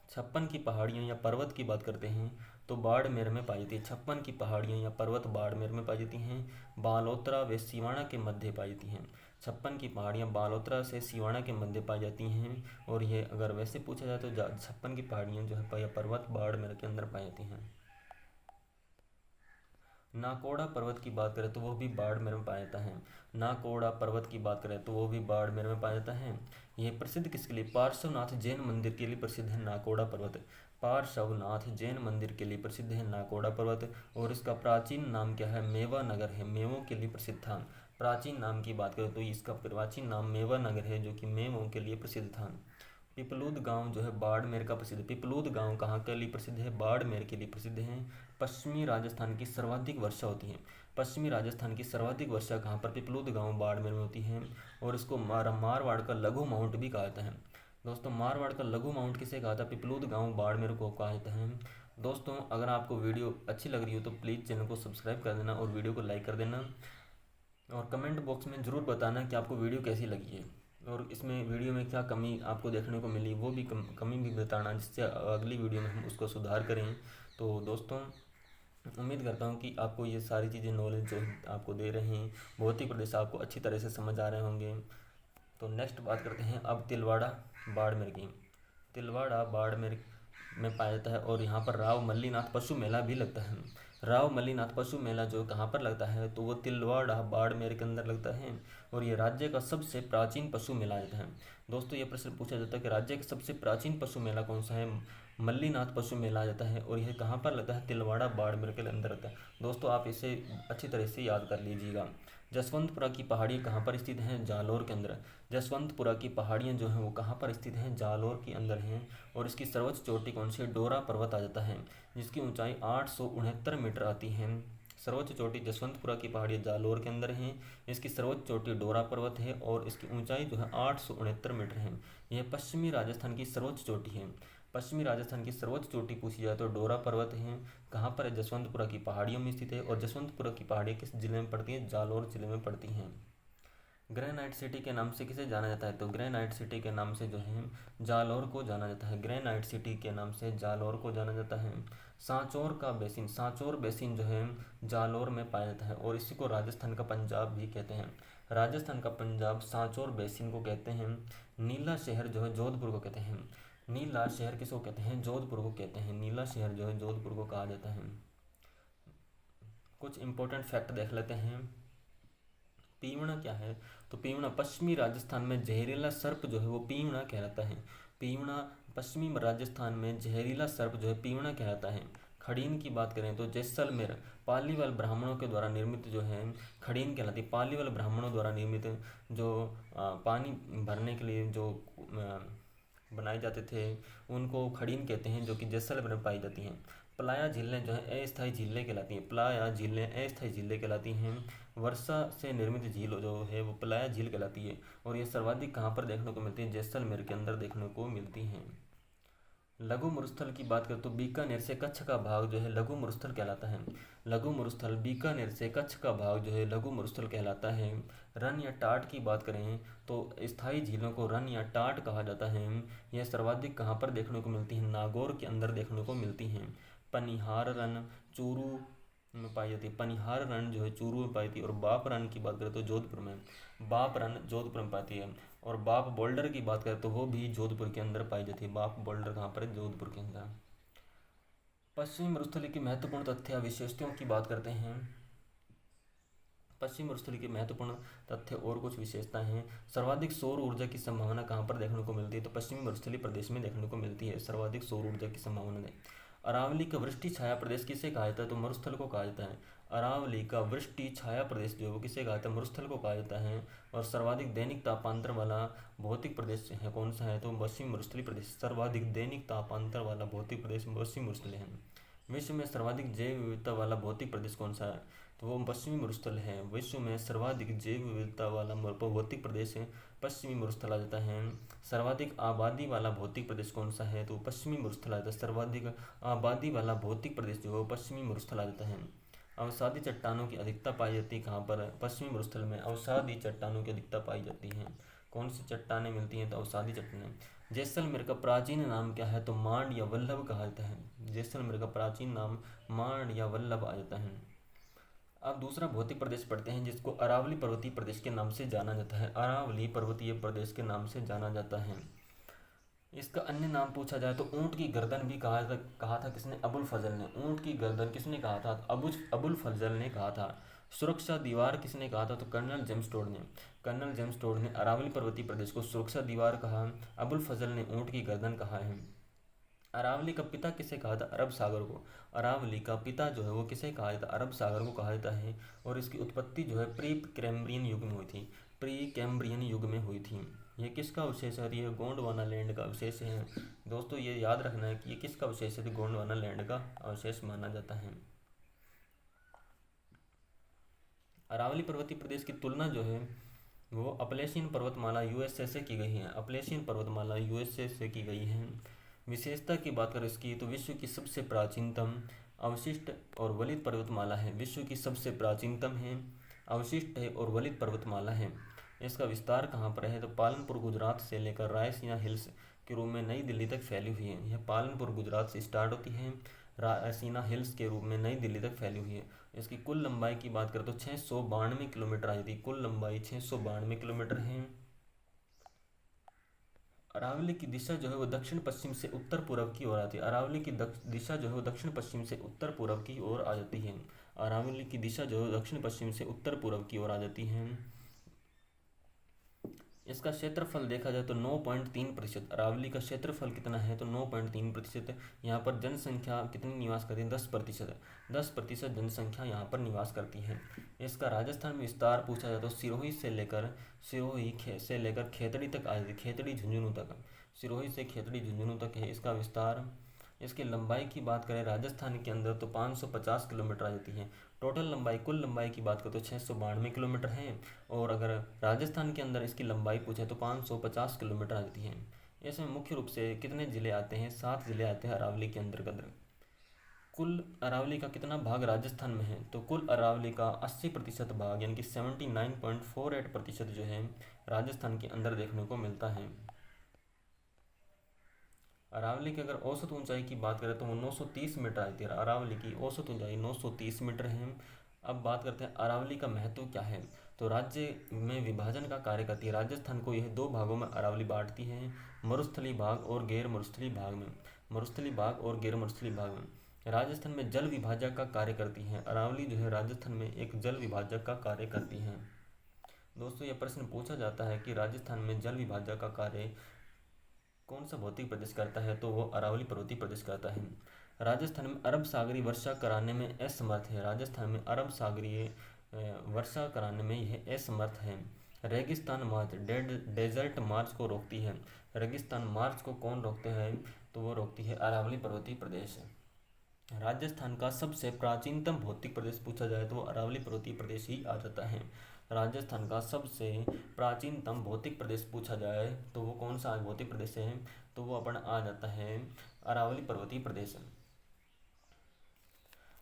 S1: छप्पन की पहाड़ियाँ या पर्वत की बात करते हैं तो बाड़मेर में पाई जाती है। छप्पन की पहाड़ियाँ या पर्वत बाड़मेर में पाई जाती हैं। बालोतरा व सिवाना के मध्य पाई जाती हैं। छप्पन की पहाड़ियाँ बालोतरा से सिवाना के मध्य पाई जाती हैं। और ये अगर वैसे पूछा जाए तो छप्पन की पहाड़ियाँ जो है या पर्वत बाड़मेर के अंदर पाई जाती हैं। नाकोड़ा पर्वत की बात करें तो वो भी बाड़मेर में पाया जाता है। नाकोड़ा पर्वत की बात करें तो वो भी बाड़मेर में पाया जाता है। यह प्रसिद्ध किसके लिए? पार्श्वनाथ जैन मंदिर के लिए प्रसिद्ध है नाकोड़ा पर्वत। पार्श्वनाथ जैन मंदिर के लिए प्रसिद्ध है नाकोड़ा पर्वत। और इसका प्राचीन नाम क्या है? मेवा नगर है। मेवों के लिए प्रसिद्ध था। प्राचीन नाम की बात करें तो इसका प्राचीन नाम मेवा नगर है जो कि मेवों के लिए प्रसिद्ध था। पिपलूद गांव जो है बाड़मेर का प्रसिद्ध। पिपलूद गांव कहाँ के लिए प्रसिद्ध है? बाड़मेर के लिए प्रसिद्ध है। पश्चिमी राजस्थान की सर्वाधिक वर्षा होती है। पश्चिमी राजस्थान की सर्वाधिक वर्षा कहाँ पर? पिपलूद गांव बाड़मेर में होती है। और इसको मारवाड़ का लघु माउंट भी कहा जाता है। दोस्तों मारवाड़ का लघु माउंट किसे कहा था? पिपलूद गांव बाड़मेर को कहा जाता है। दोस्तों अगर आपको वीडियो अच्छी लग रही हो तो प्लीज़ चैनल को सब्सक्राइब कर देना और वीडियो को लाइक कर देना। और कमेंट बॉक्स में ज़रूर बताना कि आपको वीडियो कैसी लगी है और इसमें वीडियो में क्या कमी आपको देखने को मिली वो भी कमी भी बताना, जिससे अगली वीडियो में हम उसको सुधार करें। तो दोस्तों उम्मीद करता हूँ कि आपको ये सारी चीज़ें नॉलेज जो आपको दे रहे हैं भौतिक प्रदेश आपको अच्छी तरह से समझ आ रहे होंगे। तो नेक्स्ट बात करते हैं अब तिलवाड़ा बाड़मेर की। तिलवाड़ा बाड़मेर में पाया जाता है और यहाँ पर राव मल्लीनाथ पशु मेला भी लगता है। राव मल्लीनाथ पशु मेला जो कहाँ पर लगता है तो वो तिलवाड़ा बाड़मेर के अंदर लगता है और ये राज्य का सबसे प्राचीन पशु मेला होता है। दोस्तों ये प्रश्न पूछा जाता है कि राज्य का सबसे प्राचीन पशु मेला कौन सा है। मल्लीनाथ पशु मेला जाता है और यह कहाँ पर लगता है, तिलवाड़ा बाड़मेर के अंदर लगता है। दोस्तों आप इसे अच्छी तरह से याद कर लीजिएगा। जसवंतपुरा की पहाड़ियाँ कहाँ पर स्थित हैं, जालौर के अंदर। जसवंतपुरा की पहाड़ियाँ जो हैं वो कहाँ पर स्थित हैं, जालौर के अंदर हैं और इसकी सर्वोच्च चोटी कौन सी है, डोरा पर्वत आ जाता है जिसकी ऊंचाई 869 मीटर आती है। सर्वोच्च चोटी जसवंतपुरा की पहाड़ियाँ जालौर के अंदर हैं, इसकी सर्वोच्च चोटी डोरा पर्वत है और इसकी ऊंचाई जो है 869 मीटर है। यह पश्चिमी राजस्थान की सर्वोच्च चोटी है। पश्चिमी राजस्थान की सर्वोच्च चोटी पूछी जाए तो डोरा पर्वत है। कहाँ पर है, जसवंतपुरा की पहाड़ियों में स्थित है और जसवंतपुरा की पहाड़ियाँ किस जिले में पड़ती हैं, जालौर जिले में पड़ती हैं। ग्रेनाइट सिटी के नाम से किसे जाना जाता है, तो ग्रेनाइट सिटी के नाम से जो है जालौर को जाना जाता है। ग्रेनाइट सिटी के नाम से जालौर को जाना जाता है। सांचौर का बेसिन, सांचौर बेसिन जो है जालौर में पाया जाता है और इसी को राजस्थान का पंजाब भी कहते हैं। राजस्थान का पंजाब सांचौर बेसिन को कहते हैं। नीला शहर जो है जोधपुर को कहते हैं। नीला शहर किसको कहते हैं, जोधपुर को कहते हैं। नीला शहर जो है जोधपुर को कहा जाता है। कुछ इंपॉर्टेंट फैक्ट देख लेते हैं। पीवणा क्या है, तो पीवणा पश्चिमी राजस्थान में जहरीला सर्प जो है वो पीवणा कहलाता है। पीवणा पश्चिमी राजस्थान में जहरीला सर्प जो है पीवणा कहलाता है। खड़ीन की बात करें तो जैसलमेर पालीवाल ब्राह्मणों के द्वारा निर्मित जो है खड़ीन कहलाती है। पालीवाल ब्राह्मणों द्वारा निर्मित जो पानी भरने के लिए जो बनाए जाते थे उनको खड़ीन कहते हैं, जो कि जैसलमेर में पाई जाती हैं। प्लाया झीलें जो है अस्थायी झीलें कहलाती हैं। प्लाया झीलें अस्थायी झीलें कहलाती हैं। वर्षा से निर्मित झील जो है वो प्लाया झील कहलाती है और ये सर्वाधिक कहाँ पर देखने को मिलती है, जैसलमेर के अंदर देखने को मिलती हैं। लघु मरुस्थल की बात करें तो बीकानेर से कच्छ का भाग जो है लघु मरुस्थल कहलाता है। लघु मरुस्थल बीकानेर से कच्छ का भाग जो है लघु मरुस्थल कहलाता है। रन या टाट की बात करें तो स्थायी झीलों को रन या टाट कहा जाता है। यह सर्वाधिक कहाँ पर देखने को मिलती है, नागौर के अंदर देखने को मिलती हैं। पनिहार रन चूरू में पाई जाती है। पनिहार रन जो है चूरू में पाई जाती है और बाप रन की बात करें तो जोधपुर में। बाप रन जोधपुर में पाती है और बाप बोल्डर की बात करें तो वो भी जोधपुर के अंदर पाई जाती है। बाप बोल्डर कहाँ पर है, जोधपुर के अंदर। पश्चिमी मरुस्थली की महत्वपूर्ण तथ्य विशेषताओं की बात करते हैं। पश्चिमी मरुस्थली की महत्वपूर्ण तथ्य और कुछ विशेषताएं हैं। सर्वाधिक सौर ऊर्जा की संभावना कहाँ पर देखने को मिलती है, तो पश्चिमी मरुस्थली प्रदेश में देखने को मिलती है सर्वाधिक सौर ऊर्जा की संभावना है। अरावली का वृष्टि छाया प्रदेश किसे कहा जाता है, तो मरुस्थल को कहा जाता है। अरावली का वृष्टि छाया प्रदेश जो है वो किसे कहा जाता है, मरुस्थल को कहा जाता है। और सर्वाधिक दैनिक तापांतर वाला भौतिक प्रदेश है कौन सा है, तो पश्चिमी मरुस्थली प्रदेश। सर्वाधिक दैनिक तापांतर वाला भौतिक प्रदेश पश्चिमी मरुस्थल है। विश्व में सर्वाधिक जैव विविधता वाला भौतिक प्रदेश कौन सा है, तो वो पश्चिमी मरुस्थल है। विश्व में सर्वाधिक जैव विविधता वाला भौतिक प्रदेश है पश्चिमी मरुस्थल आ जाता है। सर्वाधिक आबादी वाला भौतिक प्रदेश कौन सा है, तो पश्चिमी मरुस्थल आ जाता है। सर्वाधिक आबादी वाला भौतिक प्रदेश जो है पश्चिमी मरुस्थल आ जाता है। अवसादी चट्टानों की अधिकता पाई जाती है कहाँ पर, पश्चिमी मरुस्थल में अवसादी चट्टानों की अधिकता पाई जाती है। कौन सी चट्टानें मिलती हैं, तो अवसादी चट्टानें। जैसलमेर का प्राचीन नाम क्या है, तो मांड या वल्लभ कहा जाता है। जैसलमेर का प्राचीन नाम मांड या वल्लभ आ जाता है। अब दूसरा भौतिक प्रदेश पढ़ते हैं जिसको अरावली पर्वतीय प्रदेश के नाम से जाना जाता है। अरावली पर्वतीय प्रदेश के नाम से जाना जाता है। इसका अन्य नाम पूछा जाए तो ऊंट की गर्दन भी कहा था किसने, अबुल फजल ने। ऊंट की गर्दन किसने कहा था, अबुल फजल ने कहा था। सुरक्षा दीवार किसने कहा था, तो कर्नल जेम्स टोड ने। कर्नल जेम्स टोड ने अरावली पर्वतीय प्रदेश को सुरक्षा दीवार कहा। अबुल फजल ने ऊंट की गर्दन कहा है। अरावली का पिता किसे कहा था, अरब सागर को। अरावली का पिता जो है वो किसे कहा जाता है, अरब सागर को कहा जाता है। और इसकी उत्पत्ति जो है प्री कैम्ब्रियन युग में हुई थी। प्री कैम्ब्रियन युग में हुई थी। ये किसका अवशेष है, ये गोंडवाना लैंड का अवशेष है। दोस्तों ये याद रखना है कि ये किसका अवशेष है, तो गोंडवाना लैंड का अवशेष माना जाता है। अरावली पर्वतीय प्रदेश की तुलना जो है वो अपलेशियन पर्वतमाला यूएसए से की गई है। अपलेशियन पर्वतमाला यूएसए से की गई है। विशेषता की बात करें इसकी तो विश्व की सबसे प्राचीनतम अवशिष्ट और वलित पर्वतमाला है। विश्व की सबसे प्राचीनतम है, अवशिष्ट है और वलित पर्वतमाला है। इसका विस्तार कहाँ पर है, तो पालनपुर गुजरात से लेकर रायसीना हिल्स के रूप में नई दिल्ली तक फैली हुई है। यह पालनपुर गुजरात से स्टार्ट होती है, रायसीना हिल्स के रूप में नई दिल्ली तक फैली हुई है। इसकी कुल लंबाई की बात करें तो 692 किलोमीटर आ जाती है। कुल लंबाई 692 किलोमीटर है। अरावली की दिशा जो है वो दक्षिण पश्चिम से उत्तर पूर्व की ओर आती है। अरावली की दिशा जो है वो दक्षिण पश्चिम से उत्तर पूर्व की ओर आ जाती है। अरावली की दिशा जो है दक्षिण पश्चिम से उत्तर पूर्व की ओर आ जाती है। इसका क्षेत्रफल देखा जाए तो 9.3%। अरावली का क्षेत्रफल कितना है तो 9.3%। यहाँ पर जनसंख्या कितनी निवास करती है 10%। 10% जनसंख्या यहाँ पर निवास करती है। इसका राजस्थान में विस्तार पूछा जाए तो सिरोही से लेकर खेतड़ी तक आ जाती है, खेतड़ी झुंझुनू तक। सिरोही से खेतड़ी झुंझुनू तक है इसका विस्तार। इसकी लंबाई की बात करें राजस्थान के अंदर तो 550 किलोमीटर आ जाती है। टोटल लंबाई, कुल लंबाई की बात करें तो 692 किलोमीटर है। और अगर राजस्थान के अंदर इसकी लंबाई पूछे तो 550 किलोमीटर आ जाती है। इसमें मुख्य रूप से कितने ज़िले आते हैं, 7 ज़िले आते हैं अरावली के अंतर्गत। कुल अरावली का कितना भाग राजस्थान में है तो कुल अरावली का 80% भाग यानी कि 79.48% जो है राजस्थान के अंदर देखने को मिलता है। अरावली की अगर औसत ऊंचाई की बात करें तो वो 930 मीटर आती है। अरावली की औसत ऊंचाई 930 मीटर है। अब बात करते हैं अरावली का महत्व क्या है। तो राज्य में विभाजन का कार्य करती है। राजस्थान को यह 2 भागों में अरावली बांटती है, मरुस्थली भाग और गैर मरुस्थली भाग में। मरुस्थली भाग और गैर मरुस्थली भाग में राजस्थान में जल विभाजक का कार्य करती है। अरावली जो है राजस्थान में एक जल विभाजक का कार्य करती है। दोस्तों यह प्रश्न पूछा जाता है कि राजस्थान में जल विभाजक का कार्य कौन सा भौतिक प्रदेश करता है तो वो अरावली पर्वतीय प्रदेश करता है। राजस्थान में अरब सागरीय वर्षा कराने में असमर्थ है। राजस्थान में अरब सागरीय वर्षा कराने में यह असमर्थ है। रेगिस्तान मार्च, डेजर्ट मार्च को रोकती है। रेगिस्तान मार्च को कौन रोकते हैं तो वो रोकती है अरावली पर्वतीय प्रदेश। राजस्थान का सबसे प्राचीनतम भौतिक प्रदेश पूछा जाए तो वो अरावली पर्वतीय प्रदेश ही आ जाता है। राजस्थान का सबसे प्राचीनतम भौतिक प्रदेश पूछा जाए तो वो कौन सा भौतिक प्रदेश है तो वो अपन आ जाता है अरावली पर्वतीय प्रदेश।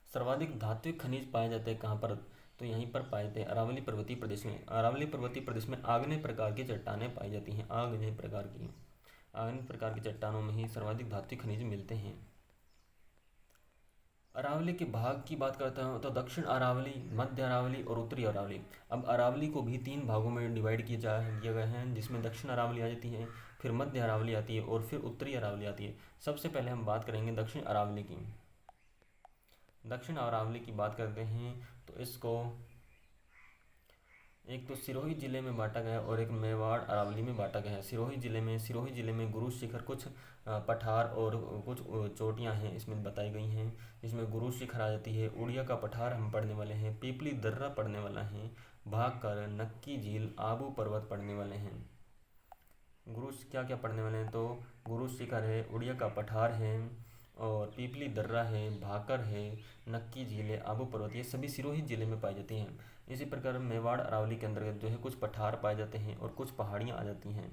S1: सर्वाधिक धात्विक खनिज पाए जाते हैं कहाँ पर तो यहीं पर पाए जाते हैं अरावली पर्वतीय प्रदेश में। अरावली पर्वतीय प्रदेश में आग्नेय प्रकार की चट्टानें पाई जाती हैं। आग्नेय प्रकार की चट्टानों में ही सर्वाधिक धात्विक खनिज मिलते हैं। अरावली के भाग की बात करता हूँ तो दक्षिण अरावली, मध्य अरावली और उत्तरी अरावली। अब अरावली को भी 3 भागों में डिवाइड किया गया है, जिसमें दक्षिण अरावली आ जाती है, फिर मध्य अरावली आती है और फिर उत्तरी अरावली आती है। सबसे पहले हम बात करेंगे दक्षिण अरावली की। दक्षिण अरावली की बात करते हैं तो इसको एक तो सिरोही जिले में बांटा गया है और एक मेवाड़ अरावली में बांटा गया है। सिरोही जिले में गुरु शिखर, कुछ पठार और कुछ चोटियां हैं इसमें बताई गई हैं। इसमें गुरु शिखर आ जाती है, उड़िया का पठार हम पढ़ने वाले हैं, पीपली दर्रा पढ़ने वाला है, भागकर, नक्की झील, आबू पर्वत पढ़ने वाले हैं। गुरु क्या क्या पढ़ने वाले हैं तो गुरु शिखर है, उड़िया का पठार है और पीपली दर्रा है, भाकर है, नक्की झील है, आबू पर्वत, ये सभी सिरोही जिले में पाई जाती हैं। इसी प्रकार मेवाड़ अरावली के अंतर्गत जो है कुछ पठार पाए जाते हैं और कुछ पहाड़ियाँ आ जाती हैं,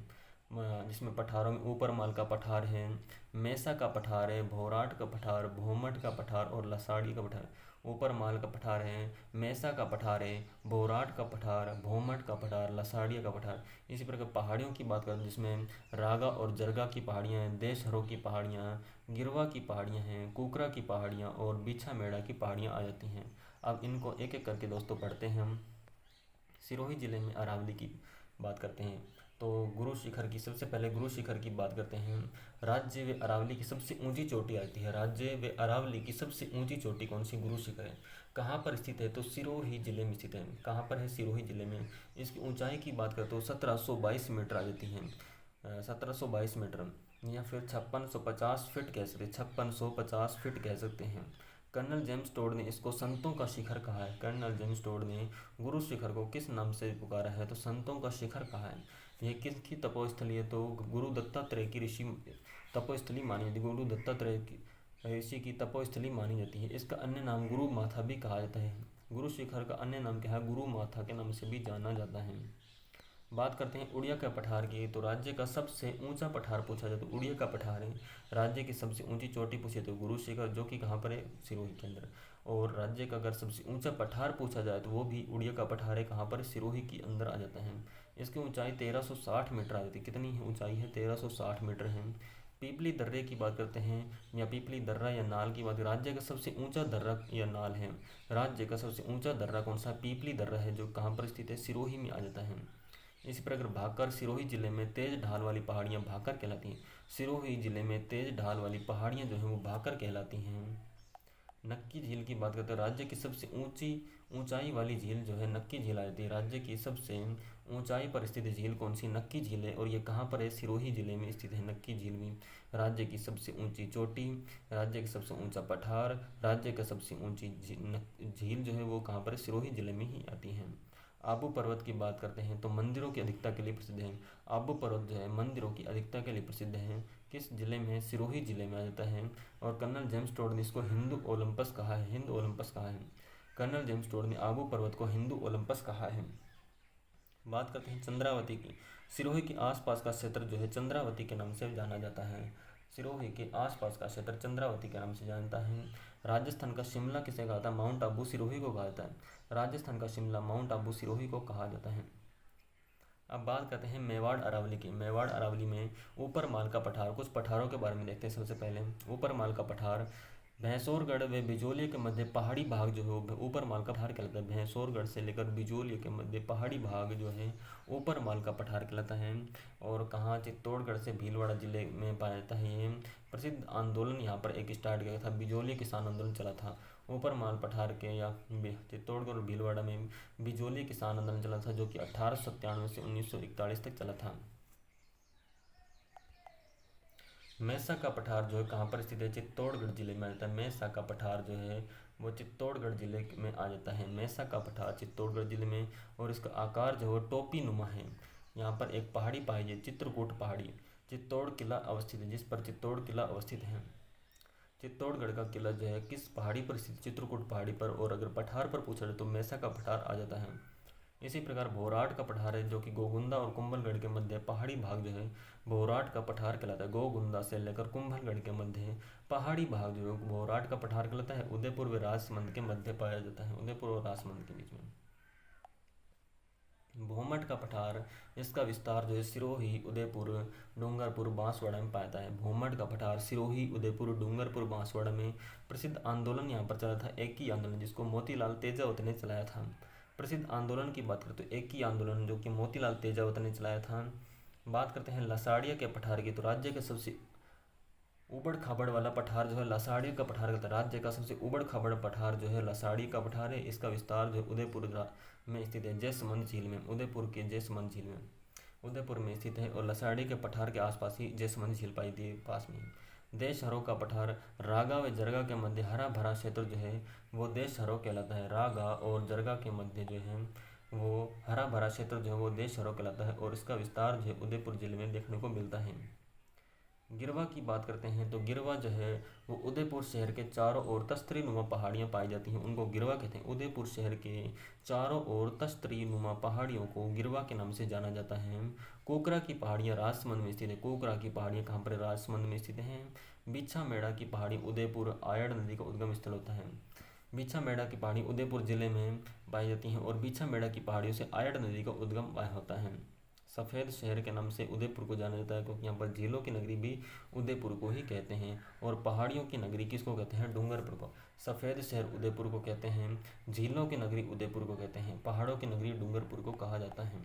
S1: जिसमें पठारों में ऊपर माल का पठार है, मेसा का पठार है, भोराट का पठार, भोमट का पठार और लसाड़ी का पठार। ऊपर माल का पठार है, मेसा का पठार है, भोराट का पठार, भोमट का पठार, लसाड़िया का पठार। इसी प्रकार पहाड़ियों की बात करें जिसमें रागा और जरगा की पहाड़ियाँ हैं, देशहरों की पहाड़ियाँ, गिरवा की पहाड़ियाँ हैं, कुकरा की पहाड़ियाँ और बिछा मेड़ा की पहाड़ियाँ आ जाती हैं। अब इनको एक एक करके दोस्तों पढ़ते हैं हम। सिरोही जिले में अरावली की बात करते हैं तो गुरु शिखर की, सबसे पहले गुरु शिखर की बात करते हैं। राज्य व अरावली की सबसे ऊंची चोटी आती है। राज्य व अरावली की सबसे ऊंची चोटी कौन सी गुरु शिखर है। कहाँ पर स्थित है तो सिरोही जिले में स्थित है। कहाँ पर है सिरोही जिले में। इसकी ऊंचाई की बात करें तो 1722 मीटर आ जाती है। 1722 मीटर या फिर 5650 फीट कह सकते हैं, 5650 फीट कह सकते हैं। कर्नल जेम्स टोड ने इसको संतों का शिखर कहा है। कर्नल जेम्स टोड ने गुरु शिखर को किस नाम से पुकारा है तो संतों का शिखर कहा है। यह किसकी तपोस्थली है तो गुरु दत्तात्रेय की ऋषि तपोस्थली मानी जाती है। गुरु दत्तात्रेय की ऋषि की तपोस्थली मानी जाती है। इसका अन्य नाम गुरु माथा भी कहा जाता है। गुरु शिखर का अन्य नाम क्या है, गुरु माथा के नाम से भी जाना जाता है। बात करते हैं उड़िया का पठार की तो राज्य का सबसे ऊंचा पठार पूछा जाए तो उड़िया का पठार है। राज्य की सबसे ऊंची चोटी पूछे तो गुरु शिखर, जो कि कहाँ पर है, सिरोही के अंदर। और राज्य का अगर सबसे ऊंचा पठार पूछा जाए तो वो भी उड़िया का पठार है, कहाँ पर, सिरोही के अंदर आ जाता है। इसकी ऊंचाई 1360 मीटर आ जाती है। कितनी ऊंचाई है, 1360 मीटर है। पीपली दर्रे की बात करते हैं या पीपली दर्रा या नाल की बात, राज्य का सबसे ऊंचा दर्रा या नाल है। राज्य का सबसे ऊंचा दर्रा कौन सा, पीपली दर्रा है, जो कहाँ पर स्थित है, सिरोही में आ जाता है। इसी प्रकार भाकर सिरोही जिले में तेज ढाल वाली पहाड़ियाँ भाकर कहलाती हैं। सिरोही जिले में तेज ढाल वाली पहाड़ियाँ जो हैं वो भाकर कहलाती हैं। नक्की झील की बात करते हैं, राज्य की सबसे ऊंचाई वाली झील जो है नक्की झील आ जाती है। राज्य की सबसे ऊंचाई पर स्थित झील कौन सी? नक्की झील है। और ये कहाँ पर है? सिरोही जिले में स्थित है नक्की झील भी। राज्य की सबसे ऊंची चोटी, राज्य का सबसे ऊंचा पठार, राज्य का सबसे ऊंची झील जो है वो कहाँ पर है? सिरोही जिले में ही आती है। आबू पर्वत की बात करते हैं तो मंदिरों की अधिकता के लिए प्रसिद्ध है। आबू पर्वत जो है मंदिरों की अधिकता के लिए प्रसिद्ध है। किस जिले में है? सिरोही जिले में आ जाता है। और कर्नल जेम्स टोड ने इसको हिंदू ओलंपस कहा है। हिंद ओलंपस कहा है। कर्नल जेम्स टोड ने आबू पर्वत को हिंदू ओलंपस कहा है। बात करते हैं चंद्रावती की। सिरोही के आसपास का क्षेत्र जो है चंद्रावती के नाम से जाना जाता है। सिरोही के आसपास का क्षेत्र चंद्रावती के नाम से जानता है। राजस्थान का शिमला किसे कहा था? माउंट आबू सिरोही को कहा जाता है। राजस्थान का शिमला माउंट आबू सिरोही को कहा जाता है। अब बात करते हैं मेवाड़ अरावली की। मेवाड़ अरावली में ऊपर माल का पठार, कुछ पठारों के बारे में देखते हैं। सबसे पहले ऊपर माल का पठार भैंसोरगढ़ व बिजोलिया के मध्य पहाड़ी भाग जो है वो ऊपर माल का पठार कहलाता है। भैंसोरगढ़ से लेकर बिजोलिया के मध्य पहाड़ी भाग जो है ऊपर माल का पठार कहलाता है। और कहाँ? चित्तौड़गढ़ से भीलवाड़ा जिले में पाया जाता है। ये प्रसिद्ध आंदोलन यहाँ पर एक स्टार्ट किया था, बिजोली किसान आंदोलन चला था। ऊपर माल पठार के या चित्तौड़गढ़ और भीलवाड़ा में बिजोली किसान आंदोलन चला था, जो कि 1897 से 1941 तक चला था। मैसा का पठार जो है कहाँ पर स्थित है? चित्तौड़गढ़ जिले में आ जाता है। मैसा का पठार जो है वो चित्तौड़गढ़ जिले में आ जाता है। मैसा का पठार चित्तौड़गढ़ जिले में। और इसका आकार जो है टोपी नुमा है। यहाँ पर एक पहाड़ी पाई है, चित्रकूट पहाड़ी। चित्तौड़ किला अवस्थित है, जिस पर चित्तौड़ किला अवस्थित है। चित्तौड़गढ़ का किला जो है किस पहाड़ी पर स्थित? चित्रकूट पहाड़ी पर। और अगर पठार पर पूछा जाए तो मैसा का पठार आ जाता है। इसी प्रकार भोराट का पठार है, जो कि गोगुंदा और कुंभलगढ़ के मध्य पहाड़ी भाग जो है भोराट का पठार कहलाता है। गोगुंदा से लेकर कुंभलगढ़ के मध्य पहाड़ी भाग जो है भोराट का पठार कहलाता है। उदयपुर व राजसमंद के मध्य पाया जाता है। उदयपुर और राजसमंद के बीच में। भोमट का पठार, इसका विस्तार जो है सिरोही, उदयपुर, डूंगरपुर, बांसवाड़ा में पाया जाता है। भोमट का पठार सिरोही, उदयपुर, डूंगरपुर, बांसवाड़ा में। प्रसिद्ध आंदोलन यहाँ पर चला था एक ही आंदोलन, जिसको मोतीलाल तेजावत ने चलाया था। प्रसिद्ध आंदोलन की बात करते तो एक ही आंदोलन जो कि मोतीलाल तेजावत ने चलाया था। बात करते हैं लसाड़िया के पठार की, तो राज्य के सबसे उबड़ खाबड़ वाला पठार जो है लसाड़ी का पठार कहता है। राज्य का सबसे उबड़ खाबड़ पठार जो है लसाड़ी का पठार है। इसका विस्तार जो है उदयपुर में स्थित है, जयसमंद झील में। उदयपुर के जयसमंद झील में, उदयपुर में स्थित है। और लसाड़ी के पठार के आसपास ही जयसमंद झील पाई थी, पास में। देशहरों का पठार रागा व जरगा के मध्य हरा भरा क्षेत्र जो है वो देशहरों कहलाता है। रागा और जरगा के मध्य जो है वो हरा भरा क्षेत्र जो है वो देशहरों कहलाता है। और इसका विस्तार जो है उदयपुर जिले में देखने को मिलता है। गिरवा की बात करते हैं तो गिरवा जो है वो उदयपुर शहर के चारों ओर तस्तरी नुमा पहाड़ियाँ पाई जाती हैं, उनको गिरवा कहते हैं। उदयपुर शहर के चारों ओर तस्तरी नुमा पहाड़ियों को गिरवा के नाम से जाना जाता है। कोकरा की पहाड़ियाँ राजसमंद में स्थित है। कोकरा की पहाड़ियाँ कहाँ पर? राजसमंद में स्थित हैं। बिच्छा मेड़ा की पहाड़ी उदयपुर आयड़ नदी का उद्गम स्थल होता है। बिच्छा मेड़ा की पहाड़ी उदयपुर जिले में पाई जाती हैं। और बिच्छा मेड़ा की पहाड़ियों से आयड़ नदी का उद्गम होता है। सफ़ेद शहर के नाम से उदयपुर को जाना जाता है, क्योंकि यहाँ पर झीलों की नगरी भी उदयपुर को ही कहते हैं। और पहाड़ियों की नगरी किसको कहते हैं? डूंगरपुर को। सफ़ेद शहर उदयपुर को कहते हैं, झीलों की नगरी उदयपुर को कहते हैं, पहाड़ों की नगरी डूंगरपुर को कहा जाता है।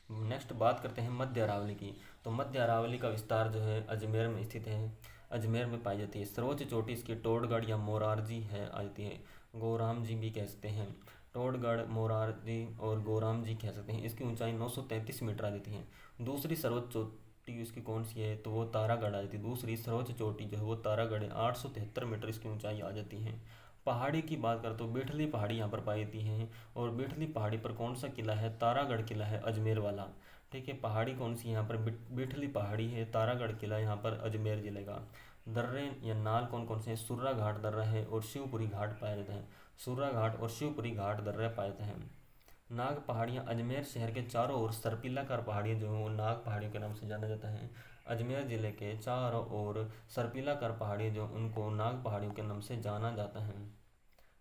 S1: नेक्स्ट बात करते हैं मध्य अरावली की। तो मध्य अरावली का विस्तार जो है अजमेर में स्थित है, अजमेर में पाई जाती है। सर्वोच्च चोटी इसकी टोडगढ़ या मोरारजी है आती है। गोराम जी भी कह सकते हैं। टोडगढ़, मोरारजी और गोराम जी कह सकते हैं। इसकी ऊंचाई 933 मीटर आ जाती है। दूसरी सर्वोच्च चोटी इसकी कौन सी है? तो वो तारागढ़ आ जाती है। दूसरी सर्वोच्च चोटी जो है वो तारागढ़ है। 873 मीटर इसकी ऊंचाई आ जाती है। पहाड़ी की बात करें तो बिठली पहाड़ी यहाँ पर पाई जाती है। और बिठली पहाड़ी पर कौन सा किला है? तारागढ़ किला है, अजमेर वाला। ठीक है, पहाड़ी कौन सी यहाँ पर? बिठली पहाड़ी है, तारागढ़ किला यहाँ पर अजमेर जिले का। दर्रे या नाल कौन कौन से हैं? सुर्रा घाट दर्रा है और शिवपुरी घाट पाया जाता है। सुर्रा घाट और शिवपुरी घाट दर्रे पाए जाते हैं। नाग पहाड़ियाँ अजमेर शहर के चारों ओर सर्पिलाकार पहाड़ियाँ जो हैं वो नाग पहाड़ियों के नाम से जाना जाता है। अजमेर जिले के चारों ओर सर्पिलाकार पहाड़ियाँ जो उनको नाग पहाड़ियों के नाम से जाना जाता है।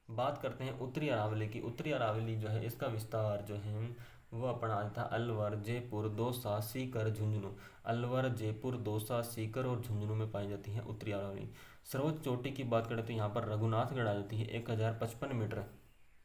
S1: बात करते हैं उत्तरी अरावली की। उत्तरी अरावली जो है इसका विस्तार जो है वो अपना था अलवर, जयपुर, दौसा, सीकर, झुंझुनू। अलवर, जयपुर, दौसा, सीकर और झुंझुनू में पाई जाती है उत्तरी अरावली। सर्वोच्च चोटी की बात करें तो यहाँ पर रघुनाथगढ़ आ जाती है, 1055 मीटर।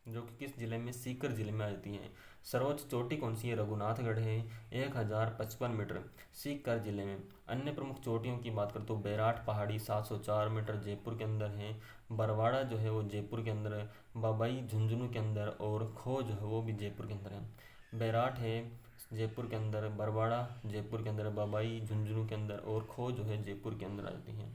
S1: जो कि किस जिले में, सीकर जिले में आ जाती है। सर्वोच्च चोटी कौन सी है, रघुनाथगढ़ है, 1055 मीटर, सीकर जिले में। अन्य प्रमुख चोटियों की बात करें तो बैराट पहाड़ी 704 मीटर, जयपुर के अंदर है। बरवाड़ा जो है वो जयपुर के अंदर है। बाबाई झुंझुनू के अंदर, और खो जो है वो भी जयपुर के अंदर है। बैराट है जयपुर के अंदर, बरवाड़ा जयपुर के अंदर, बाबाई झुंझुनू के अंदर, और खो जो है जयपुर के अंदर आ जाती है।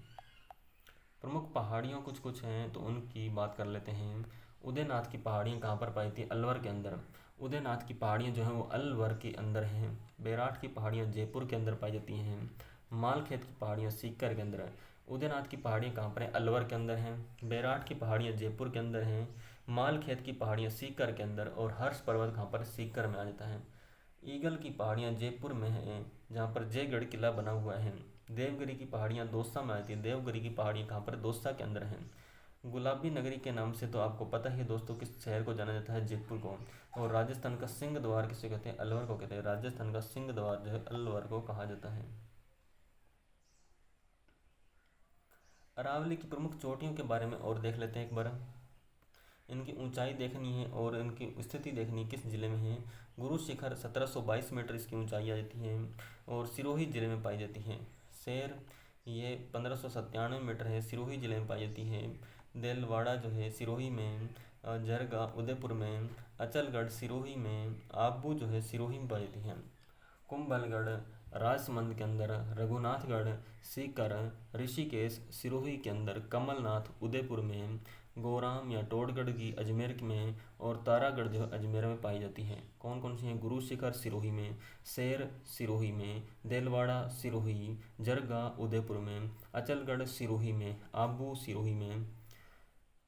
S1: प्रमुख पहाड़ियों कुछ कुछ हैं तो उनकी बात कर लेते हैं। उदयनाथ की पहाड़ियाँ कहाँ पर पाई जाती है, अलवर के अंदर। उदयनाथ की पहाड़ियाँ जो हैं वो अलवर के अंदर हैं। बैराट की पहाड़ियाँ जयपुर के अंदर पाई जाती हैं। मालखेत की पहाड़ियाँ सीकर के अंदर है। उदयनाथ की पहाड़ियाँ कहाँ पर हैं, अलवर के अंदर हैं। बैराट की पहाड़ियाँ जयपुर के अंदर हैं। मालखेत की पहाड़ियाँ सीकर के अंदर, और हर्ष पर्वत कहाँ पर, सीकर में आ जाता है। ईगल की पहाड़ियाँ जयपुर में हैं, जहाँ पर जयगढ़ किला बना हुआ है। देवगिरी की पहाड़ियाँ दौसा में आती है। देवगिरी की पहाड़ियाँ कहाँ पर, दौसा के अंदर हैं। गुलाबी नगरी के नाम से तो आपको पता ही है दोस्तों, किस शहर को जाना जाता है, जयपुर को। और राजस्थान का सिंह द्वार किसे कहते हैं, अलवर को कहते हैं। राजस्थान का सिंह द्वार जो है अलवर को कहा जाता है। अरावली की प्रमुख चोटियों के बारे में और देख लेते हैं एक बार। इनकी ऊंचाई देखनी है और इनकी स्थिति देखनी है, किस जिले में है। गुरु शिखर 1722 मीटर इसकी ऊंचाई आ जाती है, और सिरोही जिले में पाई जाती है। शेर ये 1597 मीटर है, सिरोही जिले में पाई जाती है। देलवाड़ा जो है सिरोही में, जरगा उदयपुर में, अचलगढ़ सिरोही में, आबू जो है सिरोही में पाई जाती है। कुंभलगढ़ राजसमंद के अंदर, रघुनाथगढ़ सीकर, ऋषिकेश सिरोही के अंदर, कमलनाथ उदयपुर में, गोराम या टोडगढ़ की अजमेर में, और तारागढ़ जो है अजमेर में पाई जाती है। कौन कौन सी हैं, गुरु शिखर सिरोही में, शेर सिरोही में, देलवाड़ा सिरोही, जरगा उदयपुर में, अचलगढ़ सिरोही में, आबू सिरोही में,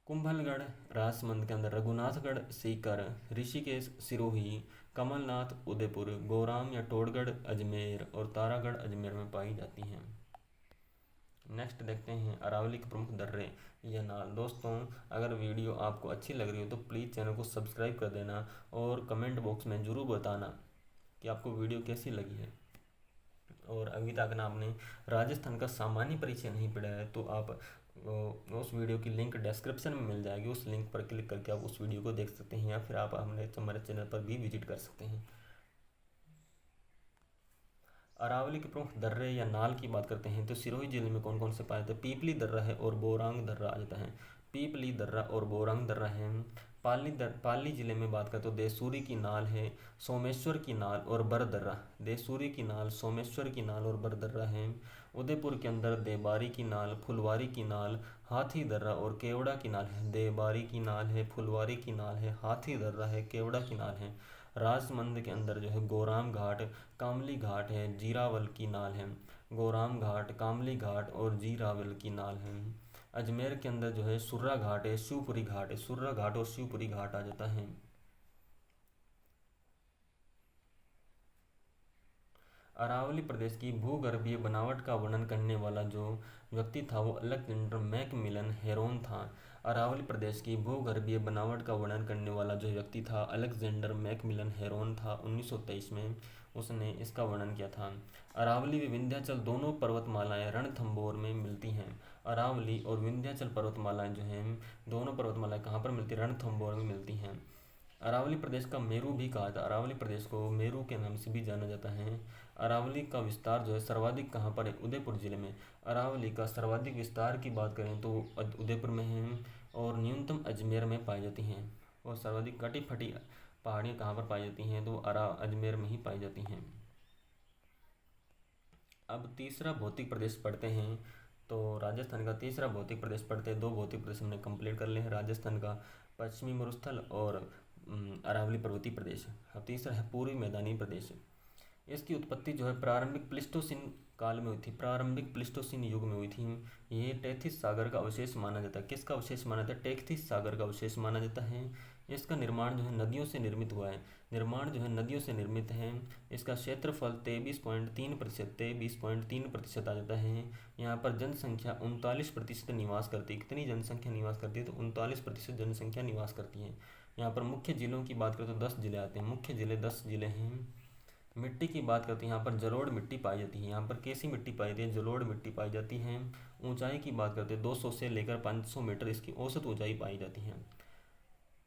S1: कुंभलगढ़ राजसमंद के अंदर, रघुनाथगढ़ सीकर, ऋषिकेश सिरोही, कमलनाथ उदयपुर, गोराम या टोडगढ़ अजमेर, और तारागढ़ अजमेर में पाई जाती हैं। नेक्स्ट देखते हैं अरावली के प्रमुख दर्रे या नाल। दोस्तों अगर वीडियो आपको अच्छी लग रही हो तो प्लीज़ चैनल को सब्सक्राइब कर देना, और कमेंट बॉक्स में ज़रूर बताना कि आपको वीडियो कैसी लगी है। और अभी तक ना आपने राजस्थान का सामान्य परिचय नहीं पढ़ा है तो आप उस वीडियो की लिंक डिस्क्रिप्शन में मिल जाएगी, उस लिंक पर क्लिक करके आप उस वीडियो को देख सकते हैं, या फिर आप हमारे चैनल पर भी विजिट कर सकते हैं। अरावली के प्रमुख दर्रे या नाल की बात करते हैं तो सिरोही जिले में कौन कौन से पाए जाते हैं, पीपली दर्रा है और बोरांग दर्रा आ जाता है। पीपली दर्रा और बोरांग दर्रा है। पाली जिले में बात करें तो देसूरी की नाल है, सोमेश्वर की नाल और बरदर्रा। देसूरी की नाल, सोमेश्वर की नाल और बरदर्रा है। उदयपुर के अंदर देबारी की नाल, फुलवारी की नाल, हाथी दर्रा और केवड़ा की नाल है। देबारी की नाल है, फुलवारी की नाल है, हाथी दर्रा है, केवड़ा की नाल है। राजसमंद के अंदर जो है गोराम घाट, कामली घाट है, जीरावल की नाल है। गोराम घाट, कामली घाट और जीरावल की नाल है। अजमेर के अंदर जो है सुर्रा घाट है, शिवपुरी घाट है। सुर्रा घाट और शिवपुरी घाट आ जाता है। अरावली प्रदेश की भूगर्भीय बनावट का वर्णन करने वाला जो व्यक्ति था वो अलेक्जेंडर मैकमिलन हेरोन था। अरावली प्रदेश की भूगर्भीय बनावट का वर्णन करने वाला जो व्यक्ति था अलेक्जेंडर मैकमिलन हेरोन था। 1923 में उसने इसका वर्णन किया था। अरावली व विंध्याचल दोनों पर्वतमालाएं रणथंभौर में मिलती हैं। अरावली और विंध्याचल पर्वतमालाएं जो हैं, दोनों पर्वतमालाएं कहाँ पर मिलती हैं, रणथंभौर में मिलती हैं। अरावली प्रदेश का मेरू भी कहा जाता है। अरावली प्रदेश को मेरू के नाम से भी जाना जाता है। अरावली का विस्तार जो है सर्वाधिक कहाँ पर है, उदयपुर जिले में। अरावली का सर्वाधिक विस्तार की बात करें तो उदयपुर में है, और न्यूनतम अजमेर में पाई जाती हैं। और सर्वाधिक कटी फटी पहाड़ियाँ कहाँ पर पाई जाती हैं, तो अजमेर में ही पाई जाती हैं। अब तीसरा भौतिक प्रदेश पढ़ते हैं, तो राजस्थान का तीसरा भौतिक प्रदेश पढ़ते हैं। दो भौतिक प्रदेश हमने कंप्लीट कर लिए हैं, राजस्थान का पश्चिमी मरुस्थल और अरावली पर्वतीय प्रदेश। अब तीसरा है पूर्वी मैदानी प्रदेश। इसकी उत्पत्ति जो है प्रारंभिक प्लिस्टोसिन काल में हुई थी, प्रारंभिक प्लिस्टोसिन युग में हुई थी। ये टेथिस सागर का अवशेष माना जाता है। किसका अवशेष माना जाता है, टेथिस सागर का अवशेष माना जाता है। इसका निर्माण जो है नदियों से निर्मित हुआ है। निर्माण जो है नदियों से निर्मित है। इसका क्षेत्रफल 23.3%, 23.3% आ जाता है। यहाँ पर जनसंख्या 39% निवास करती है। कितनी जनसंख्या निवास करती है, तो 39% जनसंख्या निवास करती है। यहाँ पर मुख्य जिलों की बात करें तो 10 जिले आते हैं। मुख्य जिले 10 जिले हैं। मिट्टी की बात करते हैं, यहाँ पर जलोढ़ मिट्टी पाई जाती है। यहाँ पर कैसी मिट्टी पाई जाती है, जलोढ़ मिट्टी पाई जाती है। ऊंचाई की बात करते हैं 200 से लेकर 500 मीटर इसकी औसत ऊंचाई पाई जाती है।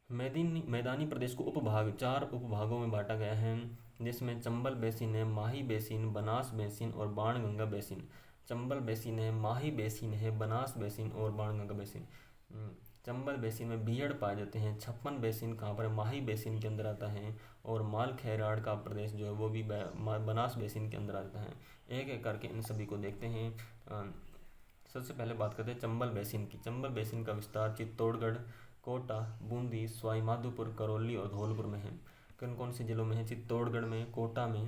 S1: मैदानी प्रदेश को उपभाग 4 उपभागों में बांटा गया है, जिसमें चंबल बेसिन है, माही बेसिन, बनास बेसिन और बाणगंगा बेसिन। चंबल बेसिन है, माही बेसिन है, बनास बेसिन और बाणगंगा बेसिन। चंबल बेसिन में बीहड़ पाए जाते हैं। छप्पन बेसिन कहाँ पर है? माही बेसिन के अंदर आता है। और माल खैराड़ का प्रदेश जो है वो भी बनास बेसिन के अंदर आता है। एक एक करके इन सभी को देखते हैं। सबसे पहले बात करते हैं चंबल बेसिन की। चंबल बेसिन का विस्तार चित्तौड़गढ़, कोटा, बूंदी, सवाई माधोपुर, करौली और धौलपुर में है। कौन कौन से जिलों में है? चित्तौड़गढ़ में, कोटा में,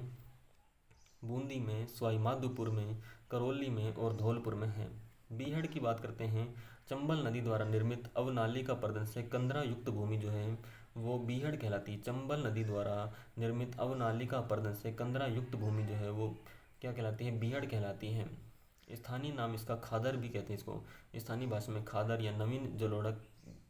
S1: बूंदी में, सवाई माधोपुर में, करौली में और धौलपुर में है। बीहड़ की बात करते हैं। चंबल नदी द्वारा निर्मित अवनाली का पर्दन से कंदरा युक्त भूमि जो है वो बीहड़ कहलाती है। चंबल नदी द्वारा निर्मित अवनाली का पर्दन से कंदरा युक्त भूमि जो है वो क्या कहलाती है? बीहड़ कहलाती है। स्थानीय नाम इसका खादर भी कहते हैं। इसको स्थानीय भाषा में खादर या नवीन जलोढ़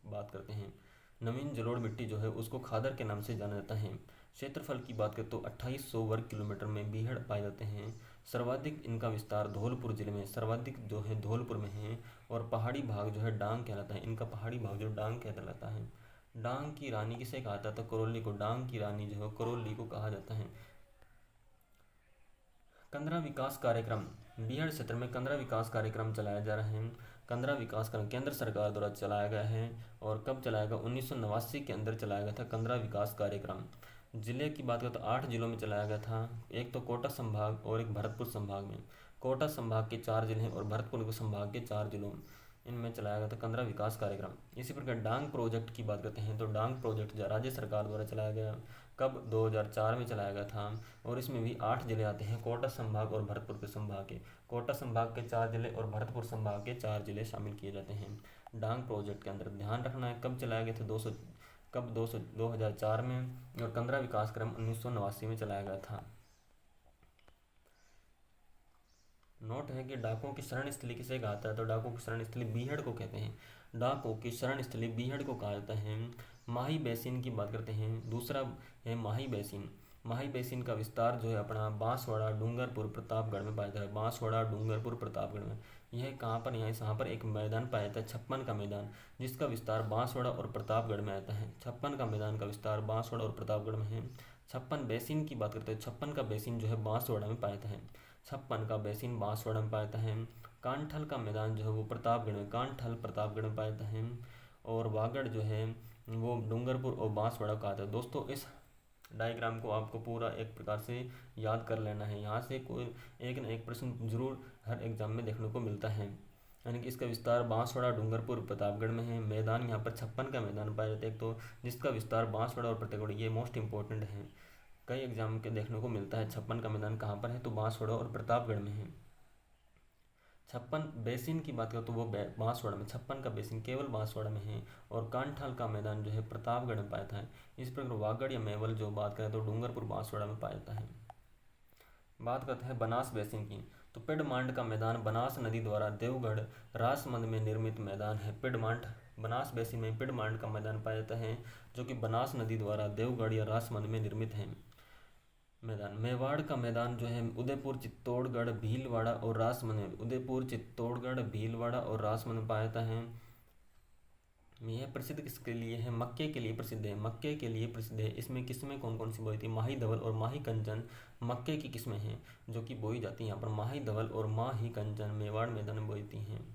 S1: बात करते हैं। नवीन जलोढ़ मिट्टी जो है उसको खादर के नाम से जाना जाता है। क्षेत्रफल की बात करें तो 2800 वर्ग किलोमीटर में बीहड़ पाए जाते हैं। सर्वाधिक इनका विस्तार धौलपुर जिले में, सर्वाधिक जो है धौलपुर में है। और पहाड़ी भाग जो है डांग कहलाता है। इनका पहाड़ी भाग जो डांग कहलाता है। डांग की रानी किसे कहा जाता है? तो करौली को। डांग की रानी जो है करौली को कहा जाता है। कंदरा विकास कार्यक्रम। बीहड़ क्षेत्र में कंदरा विकास कार्यक्रम चलाया जा रहा है। कंदरा विकास कार्यक्रम केंद्र सरकार द्वारा चलाया गया है। और कब चलाया गया? 1989 के अंदर चलाया गया था कंदरा विकास कार्यक्रम। जिले की बात करें तो 8 जिलों में चलाया गया था। एक तो कोटा संभाग और एक भरतपुर संभाग में। कोटा संभाग के 4 जिले हैं और भरतपुर संभाग के 4 जिलों इनमें चलाया गया था कंदरा विकास कार्यक्रम। इसी प्रकार डांग प्रोजेक्ट की बात करते हैं तो डांग प्रोजेक्ट राज्य सरकार द्वारा चलाया गया। कब? 2004 में चलाया गया था। और इसमें भी 8 जिले आते हैं, कोटा संभाग और भरतपुर के संभाग के। कोटा संभाग के 4 जिले और भरतपुर संभाग के 4 जिले शामिल किए जाते हैं डांग प्रोजेक्ट के अंदर। ध्यान रखना है कब चलाया गया था? 2004 में। और कंदरा विकास क्रम 1989 में चलाया गया था। नोट है कि डाकों की शरण स्थली किसे कहा जाता है? तो डाकों की शरण स्थली बीहड़ को कहते हैं। डाकों की शरण स्थली बीहड़ को कहा जाता है। माही बेसिन की बात करते हैं। दूसरा है माही बेसिन। माही बेसिन का विस्तार जो है अपना बांसवाड़ा, डूंगरपुर, प्रतापगढ़ में पाया जाता है। बांसवाड़ा, डूंगरपुर, प्रतापगढ़ में। यह कहाँ पर? यहाँ पर एक मैदान पाया जाता है, छप्पन का मैदान, जिसका विस्तार बांसवाड़ा और प्रतापगढ़ में आता है। छप्पन का मैदान का विस्तार बांसवाड़ा और प्रतापगढ़ में है। छप्पन बेसिन की बात करते हैं। छप्पन का बेसिन जो है बांसवाड़ा में पाया जाता है। छप्पन का बेसिन बांसवाड़ा में पाया जाता है। कांठल का मैदान जो है वो प्रतापगढ़ में, कांठल प्रतापगढ़ में पाया जाता है। और वागड़ जो है वो डूंगरपुर और बांसवाड़ा का आता है। दोस्तों इस डायग्राम को आपको पूरा एक प्रकार से याद कर लेना है। यहाँ से कोई एक न एक प्रश्न जरूर हर एग्जाम में देखने को मिलता है। यानी कि इसका विस्तार बांसवाड़ा, डूंगरपुर, प्रतापगढ़ में है। मैदान यहाँ पर छप्पन का मैदान पाया जाता है, एक तो जिसका विस्तार बांसवाड़ा और प्रतापगढ़, ये मोस्ट इंपॉर्टेंट है। कई एग्जाम के देखने को मिलता है। छप्पन का मैदान कहाँ पर है? तो बांसवाड़ा और प्रतापगढ़ में है। छप्पन बेसिन की बात करें तो वो बांसवाड़ा में, छप्पन का बेसिन केवल बांसवाड़ा में है। और कांठाल का मैदान जो है प्रतापगढ़ में पाया जाता है। इस प्रकार वागड़ या मेवल जो बात करें तो डूंगरपुर, बांसवाड़ा में पाया जाता है। बात करते हैं बनास बेसिन की। तो पिडमांड का मैदान बनास नदी द्वारा देवगढ़, राजसमंद में निर्मित मैदान है। पिडमांड, बनास बेसिन में पिडमांड का मैदान पाया जाता है, जो कि बनास नदी द्वारा देवगढ़ या राजसमंद में निर्मित है। मैदान मेवाड़ का मैदान जो है उदयपुर, चित्तौड़गढ़, भीलवाड़ा और राजसमंद में, उदयपुर, चित्तौड़गढ़, भीलवाड़ा और राजसमंद में पाया जाता है। यह प्रसिद्ध किसके लिए है? मक्के के लिए प्रसिद्ध है। मक्के के लिए प्रसिद्ध है। इसमें किस्में कौन कौन सी बोई थी? माही धवल और माही कंचन मक्के की किस्में हैं जो कि बोई जाती हैं। यहाँ पर माही धवल और माही कंचन मेवाड़ मैदान में बोईती हैं।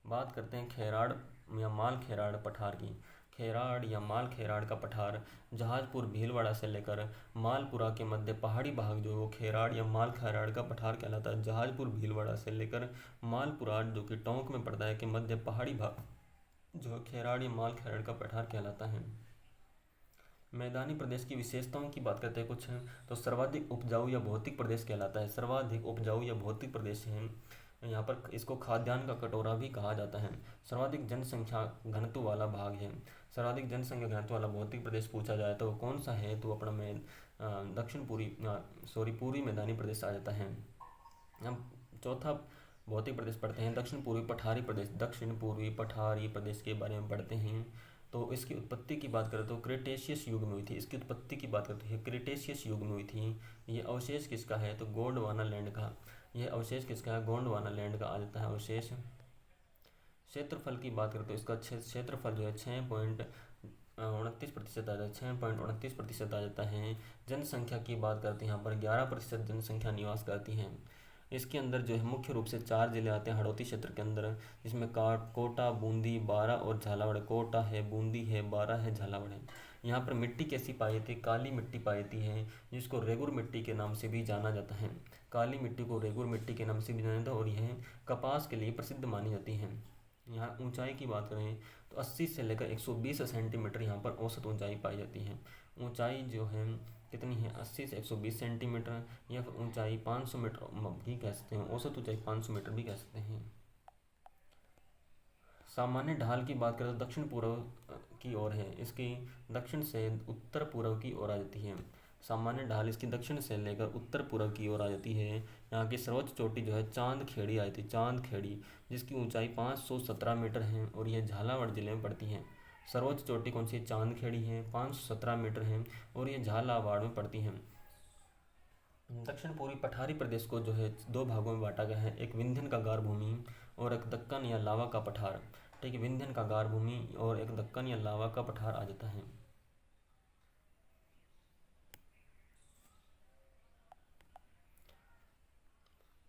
S1: बात करते हैं खेराड़ या माल खेराड़ पठार की। खेराड़ या माल खेराड़ का पठार जहाजपुर, भीलवाड़ा से लेकर मालपुरा के मध्य पहाड़ी भाग जो है वो खेराड़ या माल खेराड़ का पठार कहलाता है। जहाजपुर, भीलवाड़ा से लेकर मालपुरा जो कि टोंक में पड़ता है के मध्य पहाड़ी भाग जो खेराड़ या माल खेराड़ का पठार कहलाता है। मैदानी प्रदेश की विशेषताओं की बात करते हैं कुछ, तो सर्वाधिक उपजाऊ या भौतिक प्रदेश कहलाता है। सर्वाधिक उपजाऊ या भौतिक प्रदेश है। यहाँ पर इसको खाद्यान्न का कटोरा भी कहा जाता है। सर्वाधिक जनसंख्या घनत्व वाला भाग है। सर्वाधिक जनसंख्या घनत्व वाला भौतिक प्रदेश पूछा जाए तो कौन सा है? तो अपना में पूर्वी मैदानी प्रदेश आ जाता है। हम चौथा भौतिक प्रदेश पढ़ते हैं, दक्षिण पूर्वी पठारी प्रदेश। दक्षिण पूर्वी पठारी प्रदेश के बारे में पढ़ते हैं। तो इसकी उत्पत्ति की बात करें तो क्रेटेशियस युग में हुई थी। इसकी उत्पत्ति की बात करते हैं क्रेटेशियस युग में हुई थी। ये अवशेष किसका है? तो गोंडवाना लैंड का। यह अवशेष किसका है? गोंडवाना लैंड का आ जाता है अवशेष। क्षेत्रफल की बात करें तो इसका क्षेत्रफल जो है 29% आ जाता है, 6.29% आ जाता है। जनसंख्या की बात करते हैं, यहाँ पर 11% जनसंख्या निवास करती है। इसके अंदर जो है मुख्य रूप से 4 जिले आते हैं हड़ौती क्षेत्र के अंदर, जिसमें कोटा, बूंदी, बारा और झालावाड़। कोटा है, बूंदी है, बारा है, झालावाड़ है। यहाँ पर मिट्टी कैसी पाई जाती है? काली मिट्टी पाई जाती है, जिसको रेगुर मिट्टी के नाम से भी जाना जाता है। काली मिट्टी को रेगुर मिट्टी के नाम से भी जाना जाता है और यह कपास के लिए प्रसिद्ध मानी जाती है। यहाँ ऊंचाई की बात करें तो 80 से लेकर 120 सेंटीमीटर यहाँ पर औसत ऊंचाई पाई जाती है। ऊंचाई जो है कितनी है? 80 से 120 सेंटीमीटर, या फिर ऊंचाई 500 मीटर भी कह सकते हैं, औसत ऊंचाई 500 मीटर भी कह सकते हैं। सामान्य ढाल की बात करें तो दक्षिण पूर्व की ओर है, इसकी दक्षिण से उत्तर पूर्व की ओर आ जाती है। सामान्य ढाल इसकी दक्षिण से लेकर उत्तर पूर्व की ओर आ जाती है। यहाँ की सर्वोच्च चोटी जो है चांद खेड़ी आई थी, चांद खेड़ी, जिसकी ऊंचाई 517 मीटर है और यह झालावाड़ जिले में पड़ती है। सर्वोच्च चोटी कौन सी है? चांद खेड़ी है, 517 मीटर है और यह झालावाड़ में पड़ती है। दक्षिण पूर्वी पठारी प्रदेश को जो है 2 भागों में बांटा गया है, एक विंध्यन का गार भूमि और एक दक्कन या लावा का पठार। ठीक है, विंध्यन का गार भूमि और एक दक्कन या लावा का पठार आ जाता है।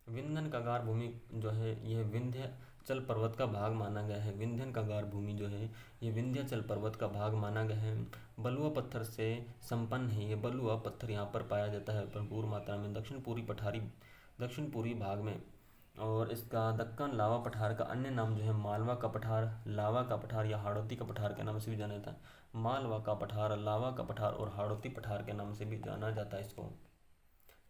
S1: विंध्यन का गार भूमि जो है यह विंध्याचल पर्वत का भाग माना गया है। विंध्यन का गार भूमि जो है ये विंध्याचल पर्वत का भाग माना गया है। बलुआ पत्थर से संपन्न है, ये बलुआ पत्थर यहाँ पर पाया जाता है भरपूर मात्रा में दक्षिण पूर्वी भाग में। और इसका दक्कन लावा पठार का अन्य नाम जो है मालवा का पठार, लावा का पठार या हाड़ौती का पठार के नाम से भी जाना जाता है। मालवा का पठार, लावा का पठार और हाड़ौती पठार के नाम से भी जाना जाता है इसको।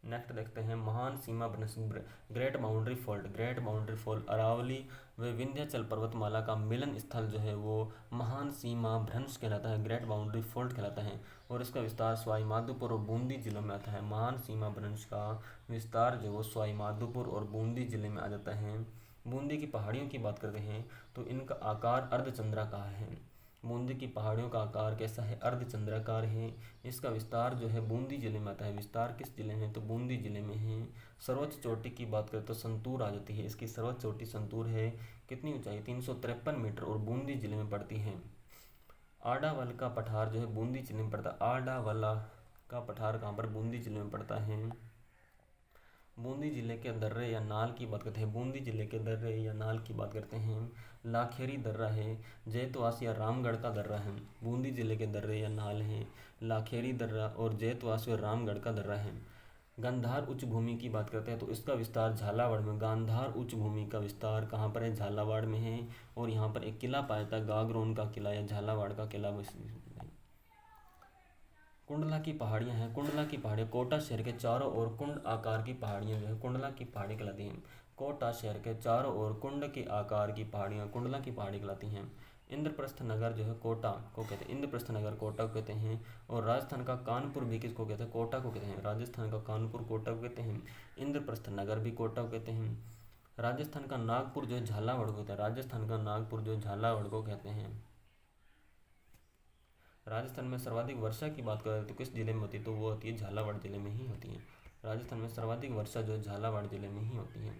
S1: नेक्स्ट देखते हैं महान सीमा great boundary fault. Great boundary fault Aravali व विंध्याचल पर्वतमाला का मिलन स्थल जो है वो महान सीमा भ्रंश कहलाता है, ग्रेट बाउंड्री फॉल्ट कहलाता है। और इसका विस्तार सवाई माधोपुर और बूंदी जिलों में आता है। महान सीमा भ्रंश का विस्तार जो वो सवाई माधोपुर और बूंदी जिले में आ जाता है। बूंदी की पहाड़ियों की बात करते हैं तो इनका आकार अर्धचंद्राकार है। बूंदी की पहाड़ियों का आकार कैसा है? अर्धचंद्राकार है। इसका विस्तार जो है बूंदी जिले में आता है। विस्तार किस जिले में? तो बूंदी जिले में है। सर्वोच्च चोटी की बात करें तो संतूर आ जाती है, इसकी सर्वोच्च चोटी संतूर है। कितनी ऊंचाई? 353 मीटर और बूंदी जिले में पड़ती है। आडावल का पठार जो है बूंदी जिले में पड़ता है। आडावाला का पठार कहाँ पर? बूंदी जिले में पड़ता है। बूंदी जिले के दर्रे या नाल की बात करते हैं, बूंदी जिले के दर्रे या नाल की बात करते हैं। लाखेरी दर्रा है, जैतवास या रामगढ़ का दर्रा है। बूंदी जिले के दर्रे या नाल हैं लाखेरी दर्रा और जैतवास और रामगढ़ का दर्रा है। गांधार उच्च भूमि की बात करते हैं तो इसका विस्तार झालावाड़ में। गांधार उच्च भूमि का विस्तार कहाँ पर है? झालावाड़ में है। और यहाँ पर एक किला पाया जाता है, गागरोन का किला या झालावाड़ का किला। कुंडला की पहाड़ियाँ हैं, कुंडला की पहाड़ियाँ कोटा शहर के चारों ओर कुंड आकार की पहाड़ियाँ जो है कुंडला की पहाड़ी कहलाती हैं। कोटा शहर के चारों ओर कुंड के आकार की पहाड़ियाँ कुंडला की पहाड़ी कहलाती हैं। इंद्रप्रस्थ नगर जो है कोटा को कहते हैं, इंद्रप्रस्थ नगर कोटा को कहते हैं। और राजस्थान का कानपुर भी किसको कहते हैं? कोटा को कहते हैं। राजस्थान का कानपुर कोटा को कहते हैं। इंद्रप्रस्थ नगर भी कोटा को कहते हैं। राजस्थान का नागपुर जो है झालावाड़ को कहते हैं। राजस्थान का नागपुर जो झालावाड़ को कहते हैं। राजस्थान में सर्वाधिक वर्षा की बात करें तो किस जिले में होती है? तो वो होती है झालावाड़ जिले में ही होती है। राजस्थान में सर्वाधिक वर्षा जो है झालावाड़ जिले में ही होती है।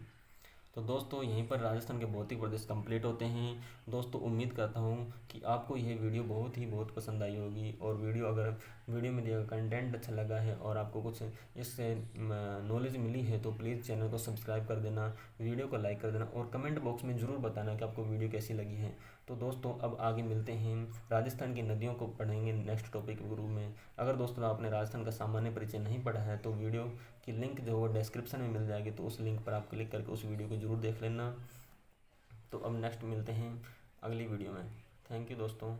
S1: तो दोस्तों यहीं पर राजस्थान के भौतिक प्रदेश कंप्लीट होते हैं। दोस्तों उम्मीद करता हूँ कि आपको यह वीडियो बहुत पसंद आई होगी। और वीडियो में दिया कंटेंट अच्छा लगा है और आपको कुछ इससे नॉलेज मिली है तो प्लीज़ चैनल को सब्सक्राइब कर देना, वीडियो को लाइक कर देना और कमेंट बॉक्स में ज़रूर बताना कि आपको वीडियो कैसी लगी है। तो दोस्तों अब आगे मिलते हैं, राजस्थान की नदियों को पढ़ेंगे नेक्स्ट टॉपिक के ग्रुप में। अगर दोस्तों आपने राजस्थान का सामान्य परिचय नहीं पढ़ा है तो वीडियो की लिंक जो है डिस्क्रिप्शन में मिल जाएगी, तो उस लिंक पर आप क्लिक करके उस वीडियो को ज़रूर देख लेना। तो अब नेक्स्ट मिलते हैं अगली वीडियो में। थैंक यू दोस्तों।